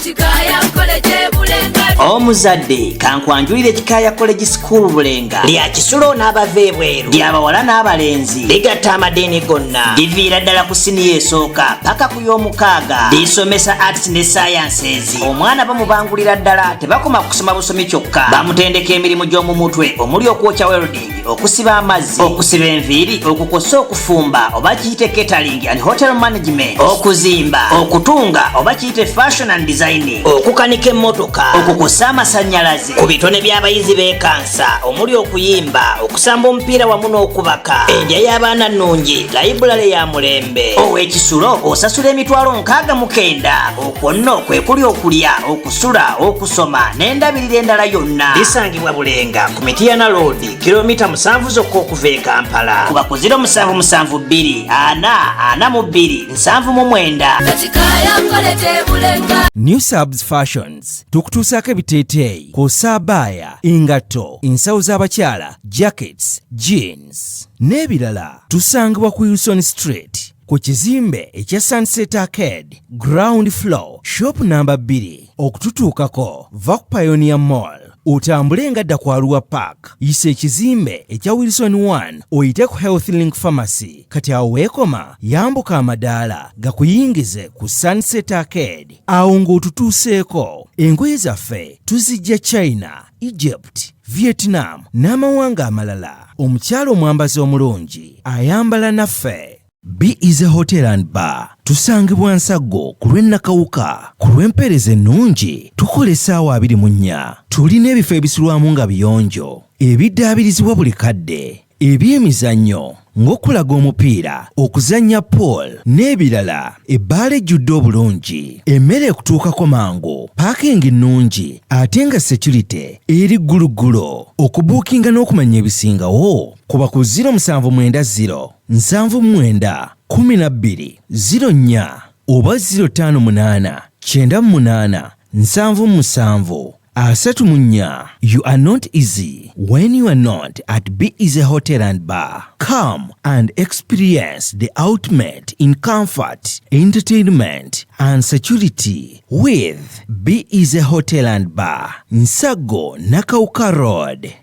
Kachikaya College Bulenga. Omuzadde kankwanjulire Kikaya College School Bulenga lya kisulo n'abava ebweru ly'abawala n'abalenzi ligatta amadini gonna liviira ddala ku siniya esooka paka ku y'omukaaga lisomesa arts ne sciences. Omwana bamubangulira ddala tebakoma kusoma busomi kyokka bamutendeka emirimu gy'omu mutwe omuli okwokya welding, okusiba amazzi, okusiba enviiri, okukosa okufumba oba kiyite catering and hotel management, okuzimba, okutunga oba kiyite fashion and designing, okukanika emmotoka, okukosa amasannyalaze, ku bitone by'abayizi b'ekansa omuli okuyimba, okusamba omupiira wamu n'okubaka, endya y'abaana nnungi, library ya mulembe. Ow'ekisulo osasula emitwalo 69. Okwo nno kwe kuli okulya, okusula, okusoma n'endabirira endala yonna. Lisangibwa Bulenga ku Mityana Road, kilomita 7 zokka okuva e Kampala. Kuba ku 0772 442 799. Kachikaya College Bulenga. New Subs Fashions tukutuusaako ebiteeteeyi kw'ossa abaya, engatto, ensawo z'abakyala, jackets, jeans n'ebirala. Tusangibwa ku Wilson Street ku kizimbe ekya Sunset Arcade ground floor shop number 2. Okututuukako va ku Pioneer Mall otambule ngadda ku Arua Park, yisa ekizimbe ekya Wilson 1 oyite ku Health Link Pharmacy. Kati awo weekoma yambuka amadaala gakuyingize ku Sunset Arcade. Awo ng'otutuuseeko. Engoye zaffe tuzijja China, Egypt, Vietnam n'amawanga amalala. Omukyala omwambazi omulungi ayambala naffe. Be is a hotel and bar. Tusangibwa Nsaggo ku lw'Ennakawuka. Ku lw'empeereza ennungi tukola essaawa 24. Tulina ebifo ebisulwamu nga biyonjo, ebiddaabirizibwa buli kadde, ebyemizannyo ng'okulaga omupiira, okuzannya pool n'ebirala. Ebbaala ejjudde obulungi, emmere ekutuukako mangu, paakingi nnungi ate nga security eri gguluggulo. Okubuukinga n'okumanya ebisingawo kuba ku 0790 79 12 04 oba 058 98 77 34. You are not easy when you are not at Be Easy Hotel and Bar. Come and experience the ultimate in comfort, entertainment and security with Be Easy Hotel and Bar, Nsaggo, Nakawuka Road.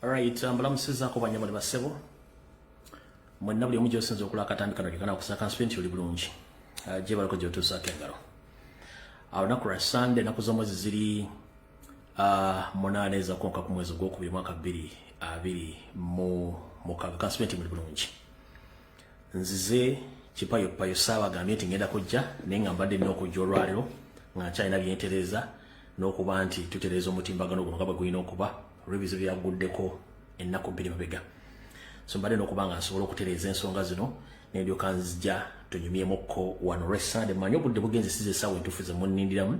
Alright, mbalamusizzaako banyama basebo. Mwenna buli omu gy'osinza okulaba akatambi kano gekana okusaka nsipenti oli bulungi. Gye balako gy'otuusaako engalo. Olunaku lwa Sunday ennaku z'omwezi ziri 8 ezakonka ku mwezi ogwokubiri mwaka 2026 kansipenti muli bulungi. Nzize Kipayo Ssaabagambye nti ngenda kujja naye nga mbadde nnina okujja olwaliro nga nkyalina byentereza n'okuba nti tutereeza omutimbagano guno nga bwe gulina okuba olw'ebizibu byaguddeko ennaku 2 mabega. So mbadde n'okuba nga nsobola okutereeza ensonga zino n'endyoka nzija tunyumyemukko wano lwa Sunday. Mmanyi obudde bugenze size essaawa entuufu ze munnindiramu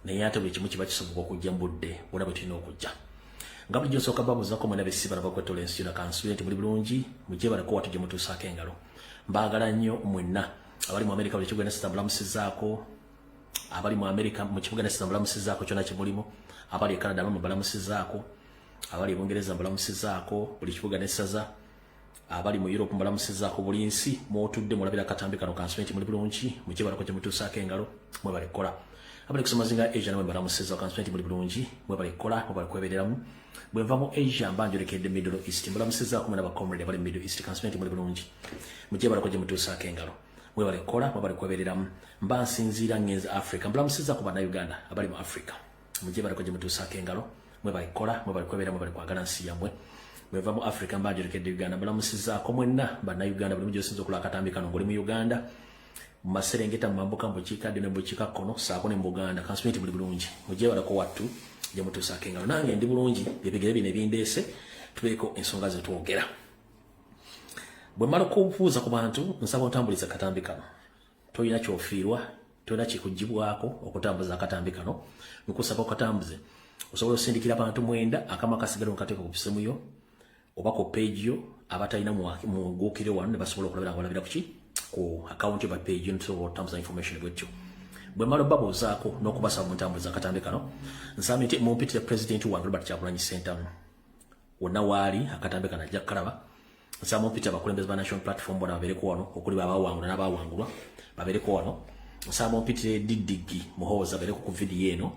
naye ate buli kimu kiba kisoboka okujja mu budde bwonna bwe tulina okujja. Nga bulijjo nsooka babuuzaako mwena besiba nabakwetola ensitula kansipenti muli bulungi mujje balako watu gye mutuusaako engalo. Mbaagala nnyo mwenna abali mu Amerika buli kibuga nesita mbalamusizzaako, abali mu Amerika mu kibuga nesita mbalamusizzaako kyonna kye mulimu, abali e Canada abamu mbalamusizzaako, abali e Bungereza mbalamusizzaako buli kibuga n'essaza, abali mu Europe mbalamusizzaako buli nsi mwotudde mulabira akatambi kano kansipenti muli bulungi mujje balako gye mutuusaako engalo mwebale kukola. Abali kusoma zinga Asia namwe mbalamusizzaako kansipenti muli bulungi mwebale kukola mwebale kwebereramu. Bwe nva mu Asia mbanjolekedde Middle East mbalamusizzaako mwena bakomrade abali Middle East kansipenti muli bulungi mujje balako gye mutuusaako engalo mwebale kukola mwebale kwebereramu. Mba nsinziira ngenze Africa mbalamusizzaako bannayuganda abali mu Africa mujje balako gye mutuusaako engalo mwebale kukola mwebale kweberera mwebale kwagala nsi yammwe. Bweva mu Africa mbanjolekedde Uganda mbalamusizzaako mwenna bannayuganda buli mujjosinza okulaba akatambi kano ng'oli mu Uganda mu Maserengeta mu Mambuka mu bukiikadde ne mu bukiikakkono ssaako ne mu Buganda kansipenti muli bulungi mujje balako wattu gye mutuusaako engalo. Nange ndi bulungi byebigere bino ebindeese tubeeko ensonga ze twogera. Bwe mmala okubuuza ku bantu nsaba otambuliza akatambi kano. Tolina kyofiirwa, tolina kikugibwako okutambuza akatambi kano. Nkusaba okatambuze osobola osindikira abantu 9 akama akasigala mukateeka ku pisemu yo oba ku page yo abatalina mu gukire wano ne basobola okulabira nga olabira kuki ku account yo ba page yo nsobola otambuza information bwetyo. Bwe mmala babuuzaako n'okubasaba muntambuliza akatambi kano nsaba nti mumpitire president wa Robert Kyagulanyi Ssentamu wonna waali akatambi kano ajja kukalaba. Nsaba mumpitire abakulembeze ba National Platform bona babeereko wano okuli baabawangula n'abaawangulwa babeereko wano nsaba mumpitire Didigi Muhoozi abeereko ku video eno,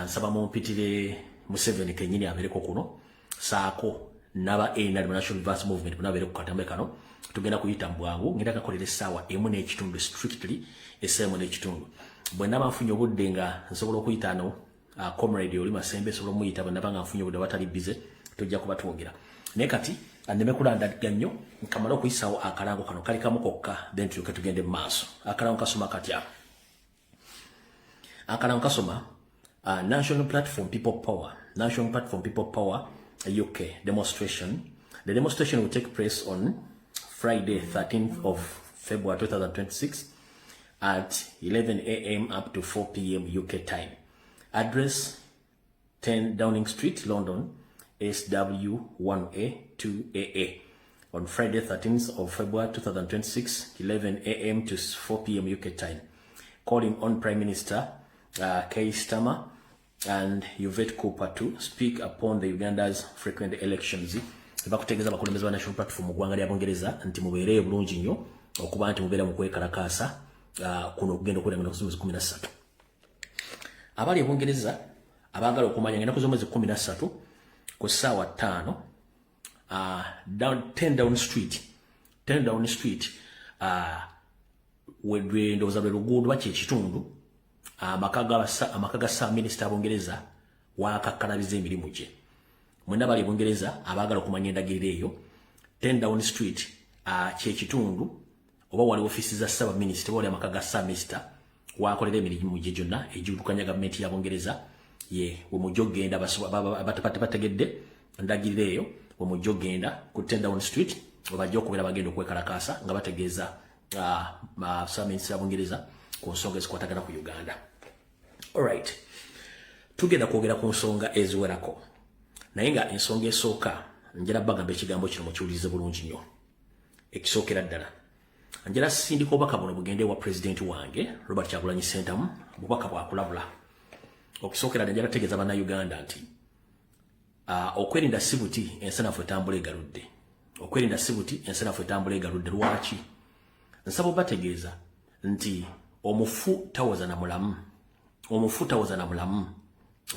nsaba mumpitire Museveni kenyini abeereko kuno, saako naba NRM National Advance Movement banabeere ku katambe kano. Tugenda kuyita mbwangu ngenda kakolera essaawa emu n'ekitundu strictly essaawa emu n'ekitundu. Bwe naba nfunye obudde nga nsobola okuyita ano comrade oli Masembe sobola muyita bwe naba nga nfunye obudde batali bize tujja kuba twogera. Naye kati andeme kulandagga nnyo nkamala okuyisaawo akalango kano kali kamu kokka then tulyoke tugende mu maaso. Akalango kasoma katya? Akalango kasoma National Platform People Power. National Platform People Power UK demonstration. The demonstration will take place on Friday 13th of February 2026 at 11 a.m. up to 4 p.m. UK time. Address 10 Downing Street, London, SW1A 2AA. On Friday 13th of February 2026, 11 a.m. to 4 p.m. UK time. Calling on Prime Minister Keir Starmer and Yvette Cooper to speak upon the Uganda's frequent elections. Bakutegeeza abakulembeze ba National Platform mu ggwanga lya Bungereza nti mubeere bulungi nnyo okuba nti mubeera mu kwekalakaasa kuno okugenda okuwulira ennaku z'omwezi 13. Abali e Bungereza abaagala okumanya ennaku z'omwezi 13 ku ssaawa 5 10 Down Street wedwe ndowooza lwe luguudo ba kyekitundu amaka ga Ssaabaminisita Bungereza waakakkalabiza emirimu gye. Mwenda bali Bungereza abaagala okumanya endagiriro eyo 10 Down Street kyekitundu oba wali ofisi za Ssaabaminisita oba wali amaka ga Ssaabaminisita wakolera emirimu gye gyonna egidukanya gavumenti ya Bungereza ye wemujja ogenda bategedde endagiriro eyo wemujja ogenda ku 10 Down Street webajja okubeera bagenda okwekalakaasa nga bategeeza Ssaabaminisita Bungereza ku nsonga ezikwatagana ku Uganda. Alright, tugenda kwogera ku nsonga eziwerako. Naye nga ensonga esooka njala bagamba ekigambo kino mukiwulirize bulungi nnyo. Ekisookera ddala njala sindika obubaka buno bugende wa pulezidenti wange Robert Kyagulanyi Ssentamu, bubaka bwakulabula. Okusookera njala tegeeza bannayuganda nti okwerinda si buti ensanafu etambula egaludde. Okwerinda si buti ensanafu etambula egaludde. Lwaki? Nsaba obategeeza nti omufu tawoza na mulamu. Omufu tawoza na mulamu.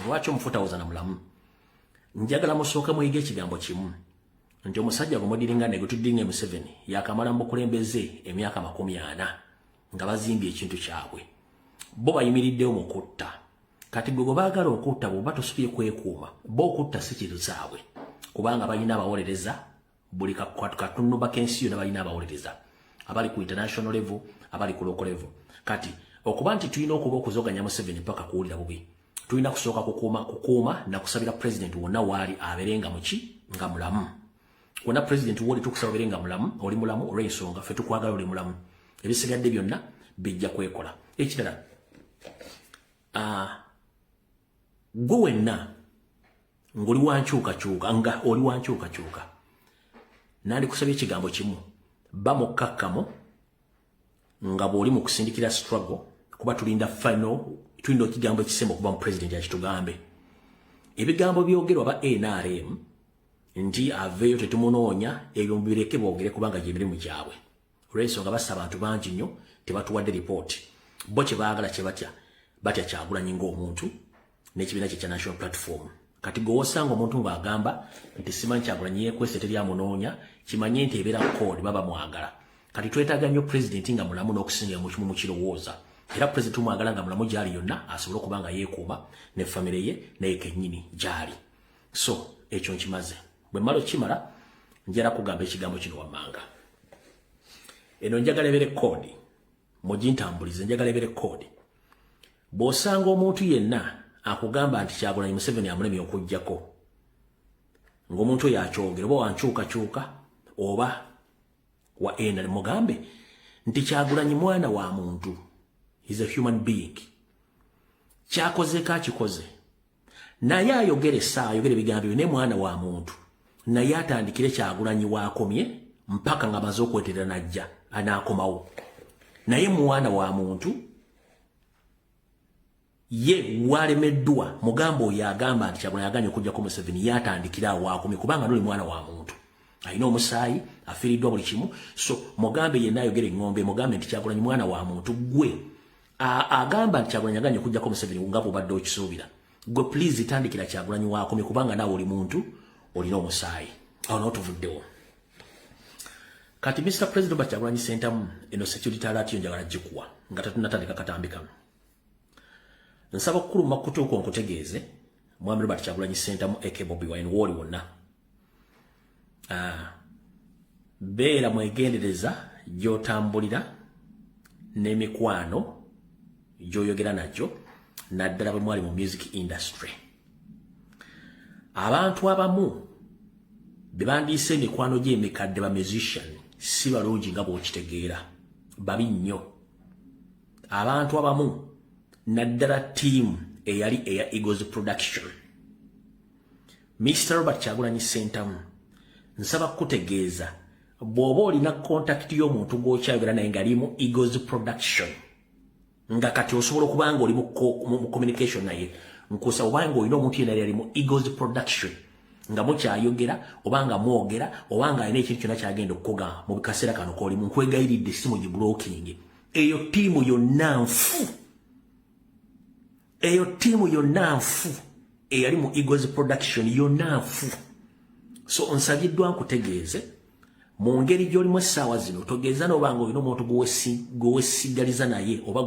Lwaki omufu tawoza na mulamu? Njagala musooka muyige ekigambo kimu nti omusajja gumudiringa ne gutudinga Museveni yakamala mu bukulembeze emyaka 40 nga bazimbye ekintu kyabwe. Bo bayimiriddeyo mu kutta. Kati gwe baagala okutta bw'oba tosubye kwekuuma bo okutta si kintu kyabwe kubanga balina abawolereza buli katundu k'ensi yonna balina abawolereza abali ku international level abali ku local level. Kati okuba nti tulina okuba okuzoganya Museveni paka kuwulira bubi tulina kusooka kukuuma na kusabira president wonna waali abeerenga muki nga mulamu. Wonna president woli tukusaba abeerenga mulamu oli mulamu olw'ensonga ffe tukwagala oli mulamu. Ebisigadde byonna bijja kwekola. Ekirala gwe wenna ng'oli wankyukakyuka nga oli wankyukakyuka nandi kusabye ekigambo kimu ba mukkakkamu nga bw'oli mu kusindikira struggle kuba tulinda final tulinda ekigambo ekisemba okuba mu president yakitugambe. Ebigambo byogerwa ba NRM nti aveeyo tetumunoonya ebyo mubireke boogere kubanga gy'emirimu gyabwe. Olw'ensonga bassa abantu bangi nnyo tebatuwadde ripooti. Bo kye baagala kye batya Kyagulanyi ng'omuntu n'ekibiina kye kya National Platform. Kati gwe osanga omuntu ng'agamba nti simanyi Kyagulanyi yeekwese teryamunoonya kimanye nti ebeera kkoodi baba mwagala. Kati twetaaga nnyo president nga mulamu n'okusinga mu kimu mukirowooza. Era president mwagala nga mulamu gyali yonna asobole okuba nga yeekuuma ne famire ye naye kennyini gyali. So ekyo nkimaze. Bwe mmala okimala njala kugamba ekigambo kino wammanga. Eno njagala ebeere kkoodi mugintambulize, njagala ebeere kkoodi. Bw'osanga omuntu yenna akugamba nti Kyagulanyi Museveni amulemye okuggyako ng'omuntu oyo akyogera oba wankyukakyuka oba wa NRM mugambe nti Kyagulanyi mwana wa muntu. He's a human being. Kyakoze kakikoze. Naye ayogere ayogere ebigambo ne mwana wa muntu. Naye atandikire Kyagulanyi waakomye mpaka nga amaze okweterera najja anaakomawo. Naye mwana wa muntu ye walemeddwa mugamba oyo agamba nti Kyagulanyi aganye okujjako Museveni yatandikira waakomye kubanga noli mwana wa muntu. Alina omusaayi afiiriddwa buli kimu. So mugambe yenna ayogere ng'ombe mugambe nti Kyagulanyi mwana wa muntu gwe agamba nti Kyagulanyi aganye okujjako Museveni nga bw'obadde okisuubira. Gwe please tandikira Kyagulanyi waako kubanga naawe oli muntu olina omusaayi. Awo nawo tuvuddewo. Kati Mr. President Robert Kyagulanyi Ssentamu eno security alert yo njagala gikuwa nga tatunatandika katambi kano. Nsaba okukuluma kutuuka nkutegeeze Mwami Robert Kyagulanyi Ssentamu aka Bobi Wine woli wonna. Beera mwegendereza gy'otambulira n'emikwano gy'oyogera nagyo naddala bwe mwali mu music industry. Abantu abamu bebandiise emikwano gy'emikadde ba musician si balungi nga bw'okitegeera, babi nnyo. Abantu abamu naddala team eyali eya Eagles Production. Mr. Robert Kyagulanyi Ssentamu nsaba kutegeeza bw'oba olina contact y'omuntu gw'okyayogera naye nga ali mu Eagles Production nga kati osobola okuba nga oli mu communication naye nkusaba obanga olina omuntu yenna ali mu Eagles Production nga mukyayogera oba nga mwogera oba nga alina ekintu kyonna kyagenda okukoga mu kaseera kano k'oli mu nkwegayiridde simu giblocking. Eyo tiimu yonna nfu. Eyo tiimu yonna nfu eyali mu Eagles Production yonna nfu. So onsabiddwa nkutegeeze mu ngeri gy'olimu essaawa zino togeeza n'obanga olina omuntu gwewesigaliza naye oba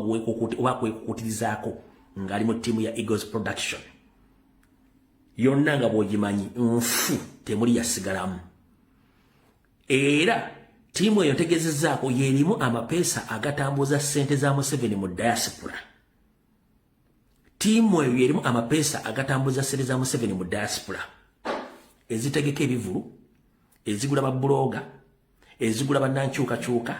kwekukutirizaako ng'ali mu ttiimu ya Eagles Production. Yonna nga bw'ogimanyi nfu temuli yasigalamu. Era ttiimu eyo ntegeezezzaako yeerimu amapeesa agatambuza ssente za Museveni mu diaspora. Ttiimu eyo yeerimu amapeesa agatambuza ssente za Museveni mu diaspora. Ezitegeka ebivulu, ezigula babuloga, ezigula bannankyukakyuka,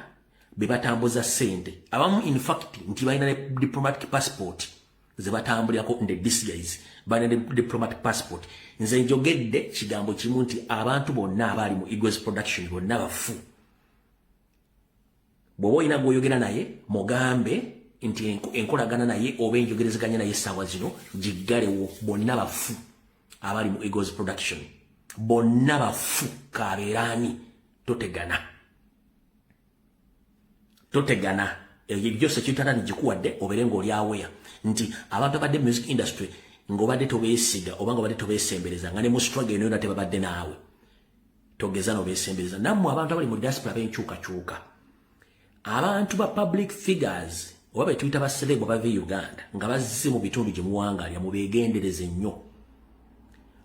be batambuza ssente. Abamu in fact nti balina ne diplomatic passport ze batambulirako nde disguise, balina ne diplomatic passport. Nze njogedde kigambo kimu nti abantu bonna abali mu Eagles Production bonna bafu. Bw'oba olina gw'oyogera naye mugambe nti enkolagana naye oba enjogerezeganya naye essaawa zino giggalewo, bonna bafu abali mu Eagles Production. Bonna bafu kabeeraani totegana. Totegana. Ebyo byose kitana nigikuwadde obeere ng'oli aweya nti abantu abadde music industry ng'obadde tobeesiga oba ng'obadde tobeesembereza nga ne mu struggle eno yonna tebabadde naawe. Togeza n'obeesembereza. Nammwe abantu abali mu diaspora b'enkyukakyuka. Abantu ba public figures oba be tuyita ba celeb abava e Uganda nga bazze mu bitundu gye muwangaalya mubeegendereze nnyo.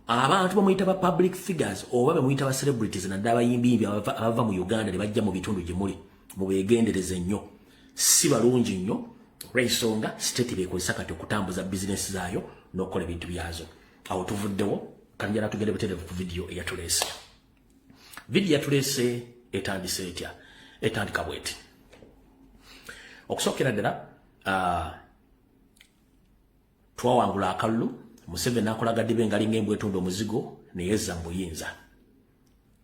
Abantu bamuyita ba public figures oba bamuyita ba celebrities na abayimbi abava mu Uganda ne bajja mu bitundu gye muli mubeegendereze nnyo. Si balungi nnyo olw'ensonga state beekozesa kati okutambuza bizinesi zaayo n'okukola ebintu byazo. Awo tuvuddewo kanjala tugende butereevu ku vidiyo eyatuleese. Vidiyo yatuleese etandise etya? Etandika bweti. Okusookera ddala twawangula akalulu. Museveni akolaga dibe ngalinga embwetundu omuzigo neyezza mu buyinza.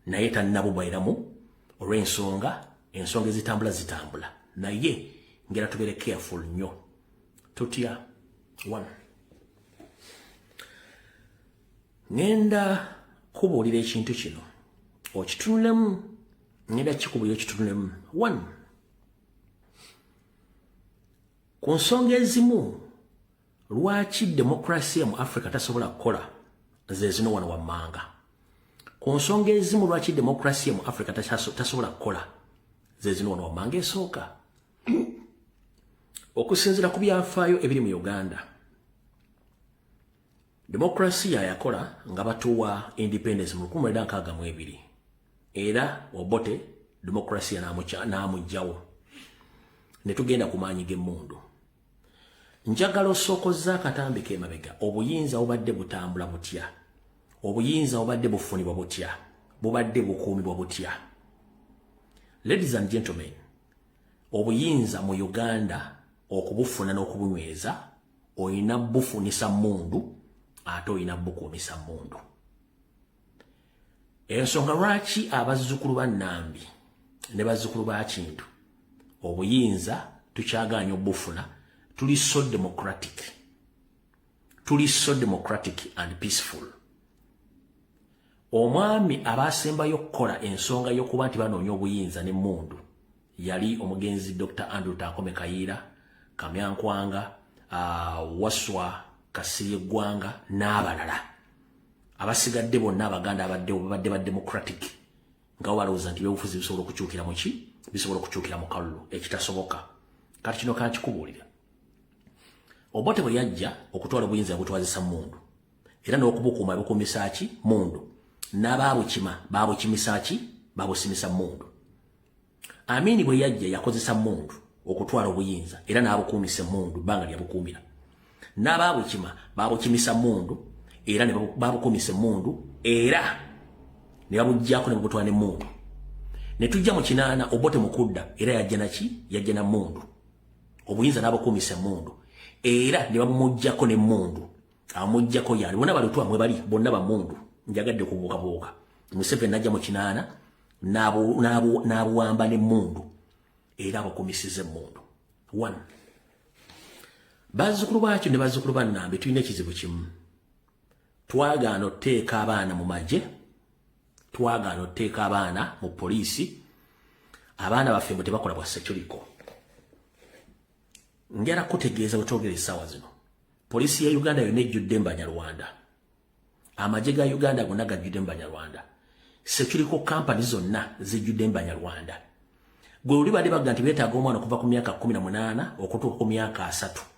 Naye tannabubwairamu olw'ensonga ezitambula. Naye ngera tubeere careful nnyo. Tutya 1. Ngenda kubuulira ekintu kino. Okitunulemu. Ngenda kikubuulira okitunulemu. 1. Ku nsonga ezimu lwaki demokrasiya mu Africa tasobola kukola ze zino wano wammanga. Ku nsonga ezimu lwaki demokrasiya mu Africa tasobola kukola ze zino wano wammanga. Esooka okusinziira ku byafaayo ebiri mu Uganda, demokrasiya yakola nga batuwa independence mu 1962 era Obote demokrasiya n'amugyawo ne tugenda ku maanyi g'emmundu. Njagala osookozza akatambi k'emabega. Obuyinza obadde butambula butya? Obuyinza obadde bufunibwa butya? Bubadde bukuumibwa butya? Ladies and gentlemen, obuyinza mu Uganda okubufuna n'okubunyweza oyina bufunisa mundu ate oyina bukuumisa mundu. Ensonga lwaki abazzukulu ba Nambi ne bazzukulu ba Kintu obuyinza tukyagaanya obufuna? Tuli so democratic and peaceful. Omwami abasembayo okukola ensonga y'okuba nti banoonya obuyinza ne mundu yali omugenzi Dr. Andrew Takome Kayiira, Kamyankwanga, Waswa Kasirye Gwanga n'abalala abasigadde bonna abaganda abadde ba democratic nga walowooza nti byobufuzi bisobola okukyukira mu ki bisobola okukyukira mu kalulu ekitasoboka kati kino kankikubuulira Obote bwe yajja okutwala obuyinza butwazisa Mmundu era n'okubukuuma bukuumisa ki Mmundu n'abaabukima baabukimisa ki baabusimisa Mmundu Amini bwe yajja yakozesa Mmundu okutwala obuyinza era n'abukuumisa Mmundu bbanga lyabukuumira n'abaabukima baabukimisa Mmundu era ne babukuumisa Mmundu era ne babuggyako ne babutwala ne Mmundu ne tujja mu kinaana Obote mukudda era yajja naki yajja na Mmundu obuyinza n'abukuumisa Mmundu era ne babumuggyako ne Mmundu amuggyako yani bonna balutwa mwe bali bonna ba Mmundu njagadde kubuukabuuka Museveni najja mu kinaana n'abuwamba ne Mmundu era abukuumisize Mmundu 1 bazzukulu bakyo ne bazzukulu bannambe tulina ekizibu kimu twagaana otteeka abaana mu magye twagaana otteeka abaana mu poliisi abaana baffe mbu tebakola bwa seculiko njala kutegeeza wetwogera essaawa zino poliisi ya Uganda yonna ejjudde mu Banyarwanda amagye ga Uganda gonna gajjudde mu Banyarwanda seculiko kampani zonna zijjudde mu Banyarwanda gwe oli badde bagga nti beetaaga omwana okuva ku myaka 18 okutuuka ku myaka 3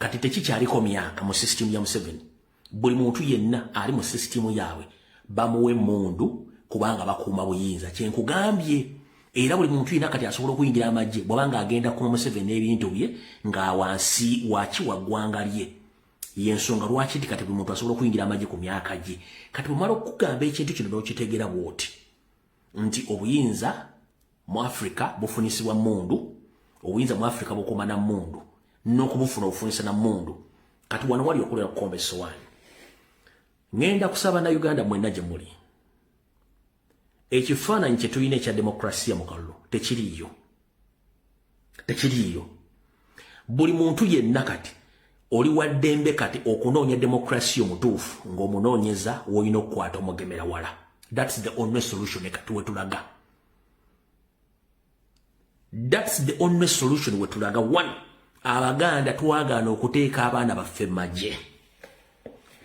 kati tekikyaliko myaka mu system ya Museveni buli muntu yenna ali mu system yaabwe bamuwe Mmundu kubanga bakuuma buyinza kyenkugambye era buli muntu yenna kati asobola okuyingira amagye bwabanga agenda ku Museveni n'ebintu bye nga wansi wakiwa ggwanga lye yensonga lwaki kati buli muntu asobola okuyingira amagye ku myaka gye kati bumala okugamba ekintu kino n'okitegeera bw'oti nti obuyinza mu Afrika bufunisibwa Mmundu obuyinza mu Afrika bukuuma na Mmundu n'okubufuna obufunisa na Mmundu kati wano wali okulera kukomba essowaani ngenda kusaba na Uganda mwenna gye muli ekifaananyi kye tulina ekya demokrasiya mu kalulu tekiriiyo buli muntu yenna kati oli waddembe kati okunoonya demokrasiya omutuufu ng'omunoonyeza w'olina okukwata omugemera wala that's the only solution kati wetulaga that's the only solution wetulaga 1 Abaganda twagaana okuteeka abaana baffe magye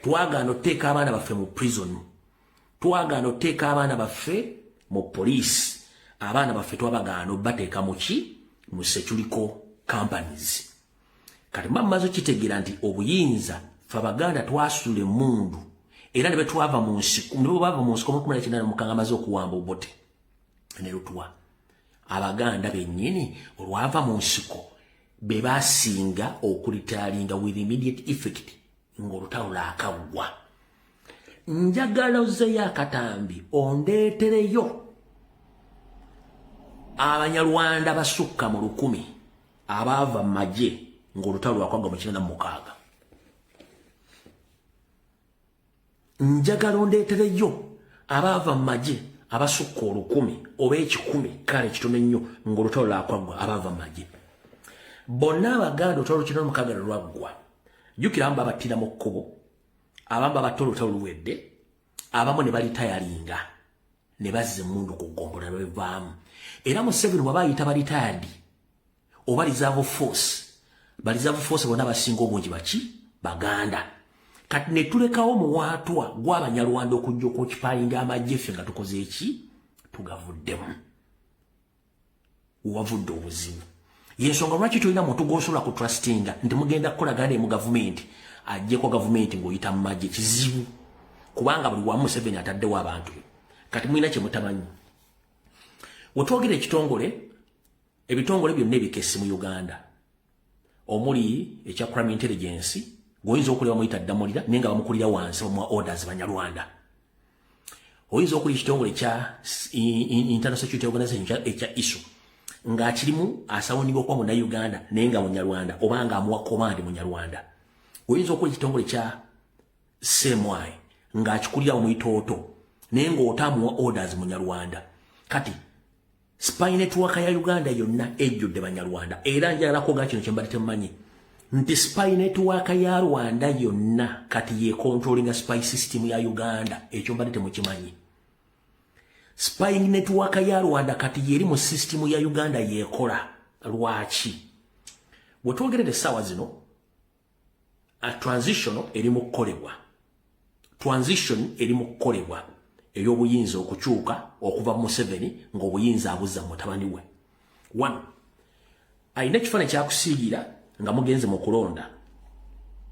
twagaana okuteeka abaana baffe mu prison twagaana okuteeka abaana baffe mu police abaana baffe twabagaana obateeka mu ki mu seculiko companies kati mamaze kitegeera nti obuyinza fe Abaganda twasula Mmundu era ne betwava mu nsiko ne bava mu nsiko mu 19 mukanga amaze okuwamba Obote ne lutwa Abaganda bennyini olwava mu nsiko be basinga okulitaalinga with immediate effect ng'olutalo laakagwa njagala ozzeyo akatambi ondeetereyo Abanyarwanda basukka mu 100 abaava mu magye ng'olutalo lwakwagwa mu 96 njagala ondeetereyo abaava mu magye abasukka 1000 oba 10 kale kitono nnyo ng'olutalo lwakwagwa abaava mu magye bonna Abaganda olutalo kino mukaaga lwaggwa jjukira abamu babattira mu kkubo abamu babatta olutalo luwedde abamu ne balitayalinga ne bazza Mmundu ku ggombola ne bavaamu era Museveni bw'aba ayita balitayadi oba reserve force bonna basinga obungi baki Baganda kati ne tulekawo muwaatwa gw'Abanyarwanda okujja okukipaalinga amagye ffe nga tukoze eki tugavuddemu wavudde obuzibu yensonga lwaki tulina muntu gw'osobola ku trustinga nti mugenda kukolagana mu gavumenti ajjeko gavumenti ng'oyita mu magye kizibu kubanga buli wamu Museveni ataddewo abantu kati mulina kye mutamanyi wetwogera ebitongole byonna ebikessi mu Uganda omuli ekya crime intelligence goyinza okuleba muyita ddamulira naye nga bamukulira wansi bamuwa orders Banyarwanda oyinza okulira ekitongole kya International Security Organization ekya ISO ng'akirimu asawunibwa okuba Munnayuganda naye nga Munyarwanda oba ng'amuwa command Munyarwanda oyinza okulira ekitongole kya CMY ng'akikulirawo mu itooto naye ng'otaamuwa orders Munyarwanda kati spy network ya Uganda yonna ejjudde Banyarwanda era njagala kwogera kino kye mbadde temumanyi nti spy network ya Rwanda yonna kati ye controlling spy system ya Uganda ekyo mbadde temukimanyi spying network ya Rwanda kati yeri mu system ya Uganda yekola lwaki wetwogerere essaawa zino transitional erimu kukolebwa. Transition erimu kukolebwa ey'obuyinza okukyuka okuva mu Museveni ng'obuyinza abuzza mutabani we. 1. Ayina ekifaananyi kyakusiigira nga mugenze mu kulonda.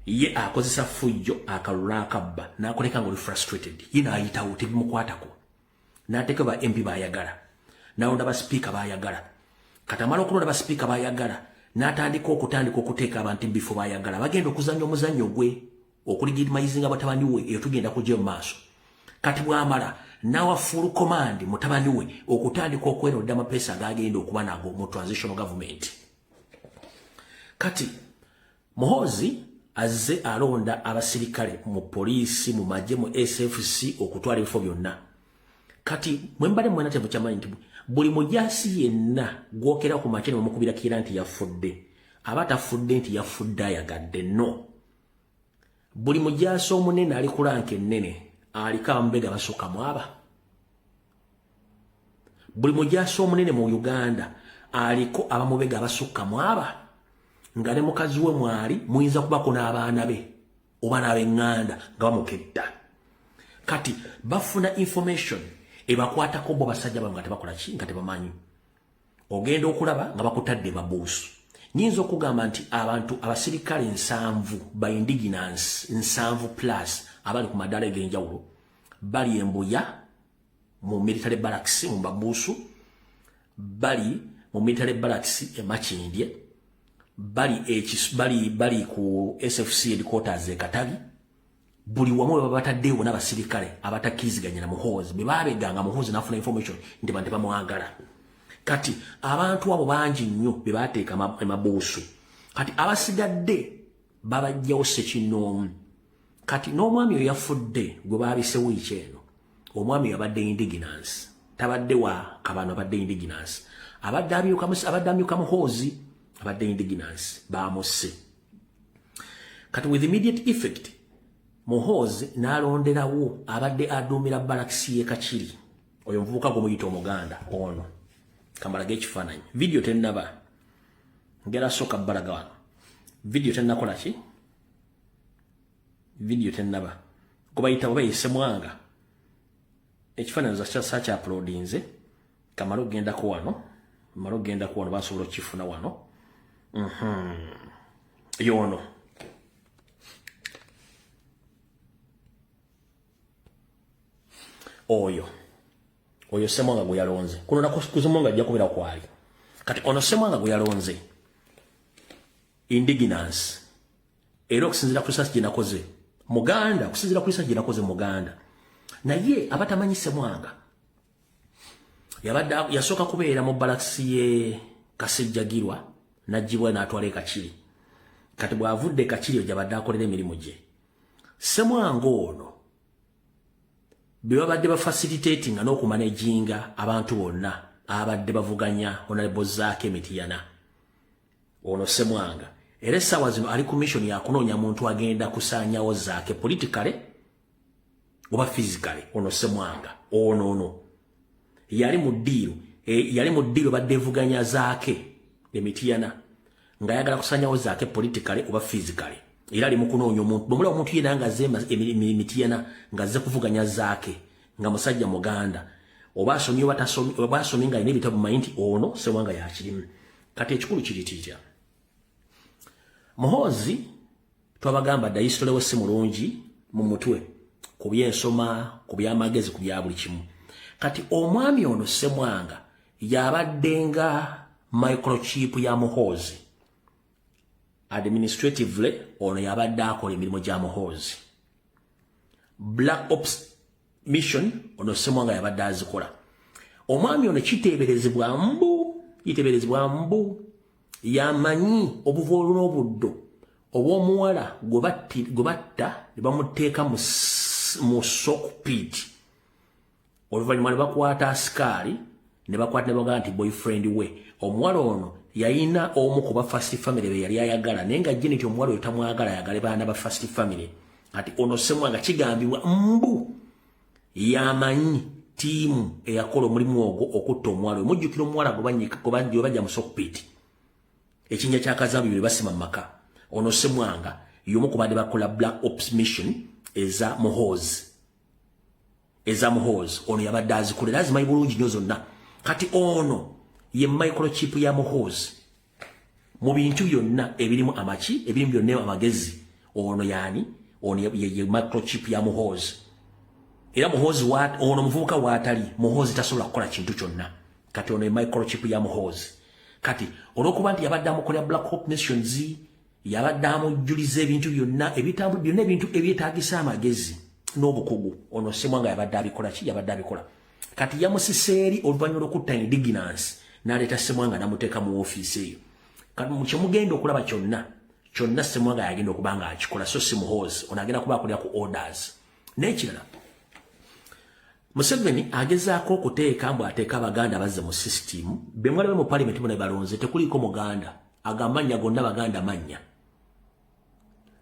Ye akozesa fujjo akalula akabba n'akoleka ng'oli frustrated. Ye n'ayitawo tebimukwatako. N'ateeka ba MP baayagala. N'alonda ba speaker baayagala. Katamala okulonda ba speaker baayagala. N'atandika okuteeka abantu bifo baayagala. Bagenda okuzannya omuzannyo gwe okuligirimayizinga batabani we eyo tugenda kujja mu maaso. Kati bw'amala n'awa full command mutabani we okutandika okweronda amapeesa agagenda okuba nago mu transitional government. Kati Muhoozi azze alonda abasirikale mu poliisi mu magye mu SFC okutwala ebifo byonna. Kati mwembale mwena temukimanyi nti buli mujaasi yenna gwokera ku makene omukubira kira nti yafudde. Abatafudde nti yafudde ayagadde no. Buli mujaasi omunene ali ku lanka ennene aliko abamubega basukka mwaba. Buli mujaasi omunene mu Uganda aliko abamubega basukka mwaba. Nga ne mukazi we mwali muyinza kubako n'abaana be oba n'ab'eŋŋanda nga bamuketta. Kati bafuna information ebakwatako bo basajja bamwe nga tebakola ki nga tebamanyi. Ogenda okulaba nga bakutadde babuusu. Nyinza okugamba nti abantu abasirikale 7 by indigenous 7 plus abali ku madala eg'enjawulo bali Embuya mu military barracks mu babuusu, bali mu military barracks e Makindye, bali ku SFC headquarters e Katabi. Buli wamu babataddewo n'abasirikale abatakkiriziganya na Muhoozi be baabeganga Muhoozi n'afuna information nti bantu bamwagala. Kati abantu abo bangi nnyo be baateeka emabuusu. Kati abasigadde babajjawo Ssekinoomu. Kati n'omwami oyo yafudde gwe baabise wiiki eno. Omwami yabadde indigenous. Tabadde wa Kabano, abadde indigenous. Abadde amyuka Muhoozi abadde indigenous baamusse. Kati with immediate effect Muhoozi n'alonderawo abadde aduumira balakisi ye Kakiri. Oyo muvubuka gwe muyita Omuganda ono. Kamalaga ekifaananyi. Video tennaba. Ngera soka balaga wano. Video tennakola ki? Video tennaba. Kubayita bayise Mwanga. Ekifaananyi za kya uploadinze. Kamala ogendako wano. Mala ogendako wano basobola okifuna wano. Yono. Oyo Ssemwanga gwe yalonze. Kuno nakuzimwanga ajja kubeera kwali. Kati ono Ssemwanga gwe yalonze. Indigenous. Era okusinziira ku research gye nakoze. Muganda, okusinziira ku research gye nakoze Muganda. Naye abatamanyi Ssemwanga. Yasooka kubeera mu balakisi ye Kasejjagirwa n'aggyibwa n'atwala e Kakiri. Kati bw'avudde e Kakiri oyo gy'abadde akolera emirimu gye. Ssemwanga ono be babadde bafacilitating n'okumanaginga abantu bonna abadde bavuganya Honorable Zaake Mityana. Ono Ssemwanga era essaawa zino ali ku mission ya kunoonya muntu agenda kusaanyawo Zaake politically oba physically. Ono Ssemwanga ono yali mu ddiiro badde evuganya Zaake Mityana ng'ayagala kusaanyawo Zaake politically oba physically. Era ali mu kunoonya omuntu bw'omulaba omuntu yenna nga azze Mityana ng'azze kuvuganya Zaake nga musajja Muganda oba asomye oba tasomi oba asomye nga alina ebitabo manyi nti ono Ssemwanga yakirimu. Kati ekikulu kiri kitya. Muhoozi twabagamba dda history we si mulungi mu mutwe ku by'ensoma ku by'amagezi ku bya buli kimu. Kati omwami ono Ssemwanga yabaddenga microchip ya Muhoozi. Administratively ono yabadde akola emirimu gya Muhoozi. Black Ops mission ono Ssemwanga yabadde azikola. Omwami ono kiteeberezebwa mbu yamanyi obuvoolu n'obuddo obw'omuwala gwe batta ne bamuteeka mu sockpit. Oluvannyuma ne bakwata asikaali ne bakwata ne bagamba nti boyfriend we. Omuwala ono yayina omu ku ba first family be yali ayagala naye nga jjeni nti omuwala oyo tamwagala ayagale baana ba first family. Kati ono Ssemwanga kigambibwa mbu yamanyi tiimu eyakola omulimu ogwo okutta omuwala oyo. Mujjukira omuwala gwe bajja mu sockpit. ekinnya kya kazambi bye basima maka ono Ssemwanga yomu kubadde bakola black ops mission eza Muhoozi ono yabadde azikolera azimanyi bulungi nnyo zonna kati ono ye microchip ya Muhoozi mu bintu byonna ebirimu amaki ebirimu byonna amagezi ono yani ono ye microchip ya Muhoozi era Muhoozi ono muvubuka waatali Muhoozi tasobola kukola kintu kyonna kati ono ye microchip ya Muhoozi kati olwokuba nti yabadde amukolera black hope nations yabadde amujjuliza ebintu byonna ebitambu byonna ebintu ebyetaagisa amagezi n'obukugu ono Ssemwanga yabadde abikola kati yamusiseeri oluvannyuma lw'okutta indignance n'aleeta Ssemwanga n'amuteeka mu ofiisi eyo kati mu kyemugenda okulaba kyonna Ssemwanga yagenda okuba nga akikola so si Muhoozi ono agenda kuba akolera ku orders n'ekirala Museveni agezaako okuteeka mbu ateeka abaganda bazze mu system be mwalabe mu parliament bonna balonze tekuliko muganda agamanya gonna baganda manya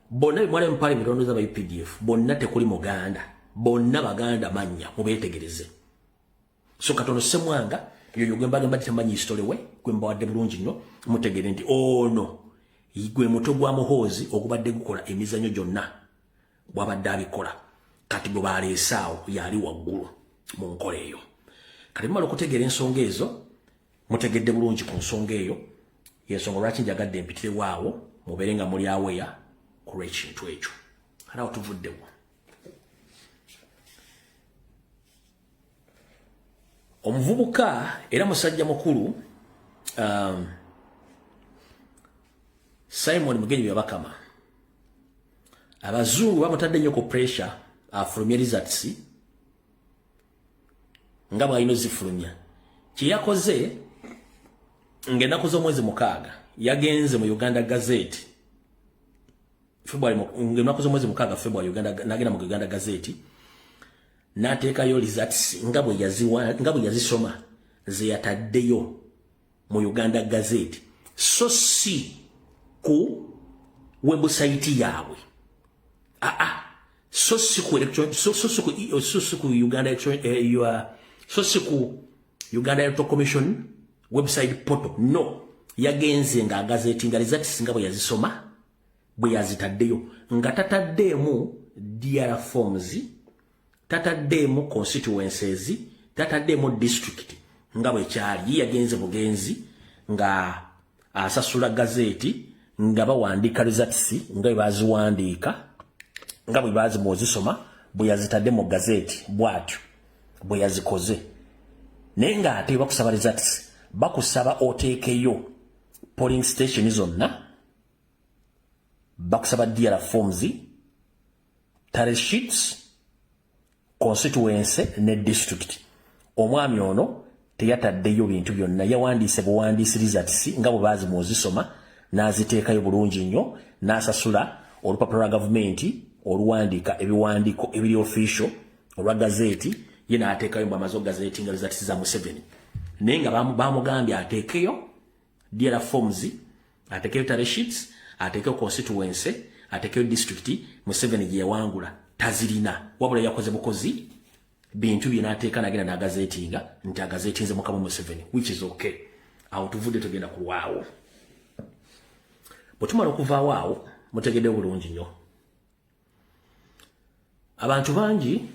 bonna be mwalabe mu parliament ondoza ba UPDF bonna tekuli muganda bonna baganda manya mubetegereze so katono Ssemwanga yoyo gwembaga tamanyi history we gwemba wadde bulungi nnyo mutegere nti ono igwe muto gwa Muhoozi okubadde gukola emizanyo gyonna bwabadde abikola kati gwe baleesaawo yali waggulu mu nkola eyo kati mumala okutegeera ensonga ezo mutegedde bulungi ku nsonga eyo yensonga lwaki njagadde mpitire waawo mubeere nga muli aweya ku lw'ekintu ekyo alaawo tuvuddewo omuvubuka era musajja mukulu Simon Mugenyi Byabakama abazungu bamutadde nnyo ku pressure afulumya results nga bw'alina zifulumya kyeyakoze ng'ennaku z'omwezi 6 yagenze mu Uganda Gazette ng'ennaku z'omwezi 6 February n'agenda mu Uganda Gazette n'ateekayo results nga bwe yazisoma ze yataddeyo mu Uganda Gazette so si ku website yaabwe so si ku Uganda Electoral Commission website portal no yagenze nga gazeti nga results nga bwe yazisoma bwe yazitaddeyo nga tataddeemu DR forms tataddeemu constituencies tataddeemu district nga bwe kyali yagenze bugenzi nga asasula gazeti nga bawandiika results nga bwe baziwandiika nga bwe bazimozisoma bwe yazitadde mu gazeti bwatyo bwe yazikoze naye nga ate bakusaba results bakusaba oteekeyo polling station zonna bakusaba DR forms tally sheets constituency ne district omwami ono teyataddeyo bintu byonna yawandiise buwandiisi results nga bwe bazimozisoma n'aziteekayo bulungi nnyo n'asasula olupapula lwa gavumenti oluwandiika ebiwandiiko ebiri official olwa gazeti ye n'ateekayo mbu amaze gazeti nga results za Museveni naye nga bamugambye ateekeyo DR forms ateekeyo tally sheets ateekeyo constituency ateekeyo district Museveni gye yawangula tazirina wabula yakoze bukozi bintu bye n'ateeka n'agenda n'agazetinga nti agazetinze Mukama Museveni which is okay awo tuvudde tugenda kulwawo bwe tumala okuvaawo awo mutegedde bulungi nnyo abantu bangi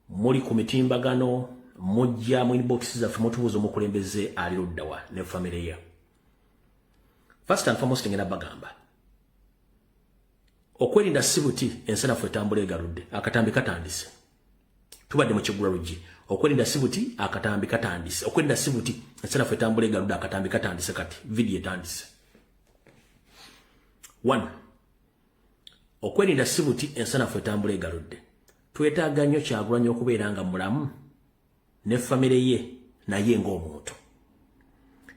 muli ku mitimbagano mujja mu inbox zaffe mutubuuza omukulembeze ali luddawa ne family ye first and foremost ngenda bagamba okwerinda sibuti ensanafu etambula egaludde akatambi katandise tubadde mu kigula luggi okwerinda sibuti akatambi katandise okwerinda sibuti ensanafu etambula egaludde akatambi katandise kati video etandise 1 okwerinda sibuti ensanafu etambula egaludde twetaaga nnyo Kyagulanyi okubeera nga mulamu ne family ye naye ng'omuntu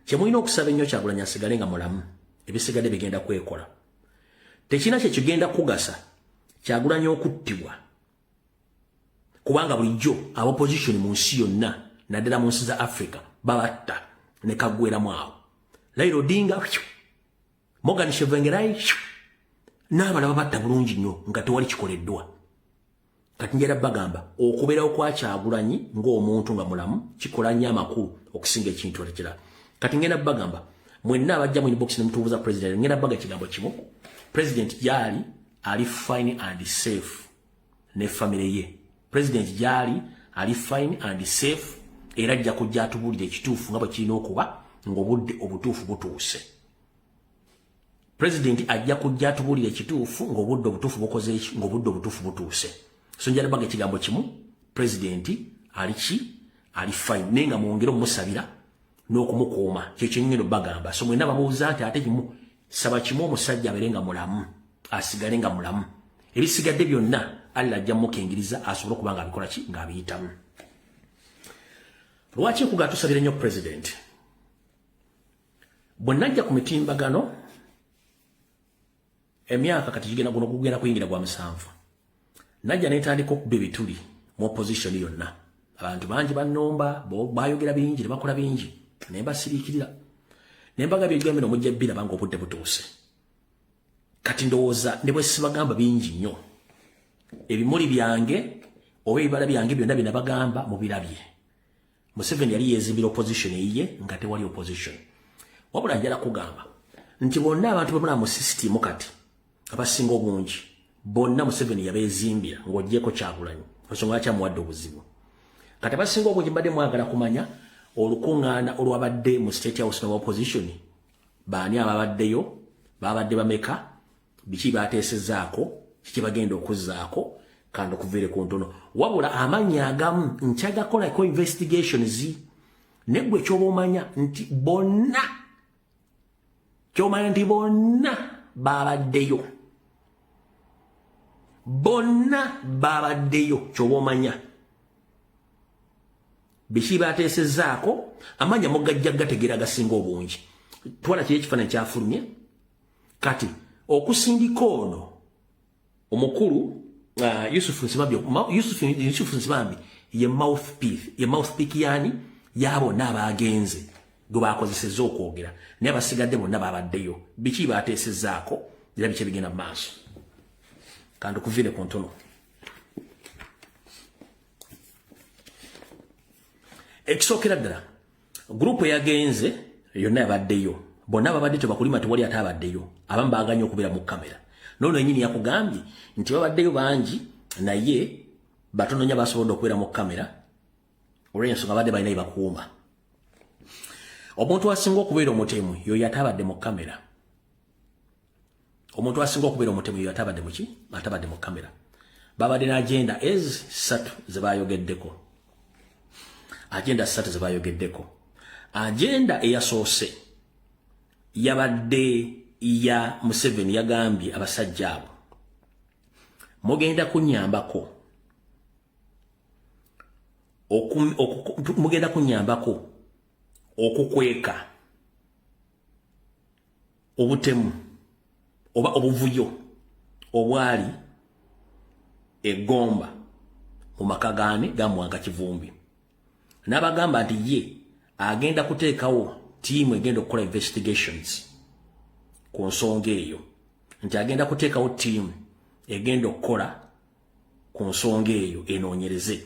kyemulina okusaba ennyo Kyagulanyi asigale nga mulamu ebisigadde bigenda kwekola tekina kye kigenda kugasa Kyagulanyi okuttibwa kubanga bulijjo abopposition mu nsi yonna naddala mu nsi za Africa babatta ne kaggweramu awo Raila Odinga Morgan Tsvangirai n'abalala babatta bulungi nnyo nga tewali kikoleddwa kati njera bagamba okubeerawo kwa Kyagulanyi ng'omuntu nga mulamu kikola nnyo amakulu okusinga ekintu ekirala kati ngenda bagamba mwenna abajja mu inbox nemutubuza president ngenda baga kigambo kimu president yali ali fine and safe ne family ye president yali ali fine and safe era ajja kujja atubulira ekituufu nga bwe kirina okuba ng'obudde obutuufu butuuse president ajja kujja atubulira ekituufu ng'obudde obutuufu bukoze eki ng'obudde obutuufu butuuse so njala baga ekigambo kimu president ali ki ali fine naye nga mwongere omusabira n'okumukuuma kyekyo ngendo bagamba so mwenna bamubuuza nti ate kimu saba kimu omusajja abeere nga mulamu asigale nga mulamu ebisigadde byonna Allah ajja mukingiriza asobole okuba nga abikola ki ng'abiyitamu lwaki okuga tusabire nnyo president bwe najja ku mitimbagano emyaka kati gigenda guno kugenda kuyingira gwa musanvu najja netandika okuba ebituli mu opposition yonna abantu bangi bannomba bayogera bingi ne bakola bingi ne mbasiriikirira ne mbagambye ebigambo mujja biraba ng'obudde butuuse kati ndowooza ne bwe sibagamba bingi nnyo ebimuli byange oba ebibala byange byonna bye nabagamba mubirabye Museveni yali yeezimbira opposition eyiye nga tewali opposition wabula njala kugamba nti bonna abantu bamula mu system kati abasinga obungi bonna Museveni yabeezimbira ng'oggyeko Kyagulanyi ensonga kyamuwadde obuzibu kati abasinga obungi mbadde mwagala kumanya olukuŋŋaana olwabadde mu state house n'opposition baani ababaddeyo babadde bameka biki bateesezaako kiki bagenda okuzzaako kandi okuviire ku ntono wabula amannya agamu nkyagakolako investigations neggwe kyoba omanya nti bonna kyomanya nti bonna babaddeyo kyoba omanya biki bateesezaako amanya mugajja gategeera agasinga obungi twala kiri ekifaananyi kyafulumye kati okusindika ono omukulu Yusuf Nsibambi ye mouthpiece yani yabo n'abagenze gwe bakozesezza okwogera naye abasigadde bonna babaddeyo biki bateesezaako era biki bigenda mu maaso kandi okuviire ku ntono ekisookera ddala gurupu eyagenze yonna yabaddeyo bonna babadde tebakulima tewali ate abaddeyo abamu baaganye okubeera mu kamera nono enyini yakugambye nti babaddeyo bangi naye batono nnyo basobodde okubeera mu kamera olw'ensonga badde balina ebakuuma omuntu asinga okubeera omutemu yoyo atabadde mu kamera omuntu asinga okubeera omutemu yoyo atabadde mu ki atabadde mu kamera babadde n'agenda ssatu ze bayogeddeko agenda eyasoose yabadde ya Museveni yagambye abasajja abo mugenda kunyambako okukweka obutemu oba obuvuyo obwali eggomba mu maka gaane gamuwanga Kivumbi n'abagamba nti ye agenda kuteekawo tiimu egenda okukola investigations ku nsonga eyo nti agenda kuteekawo tiimu egenda okukola ku nsonga eyo enoonyereze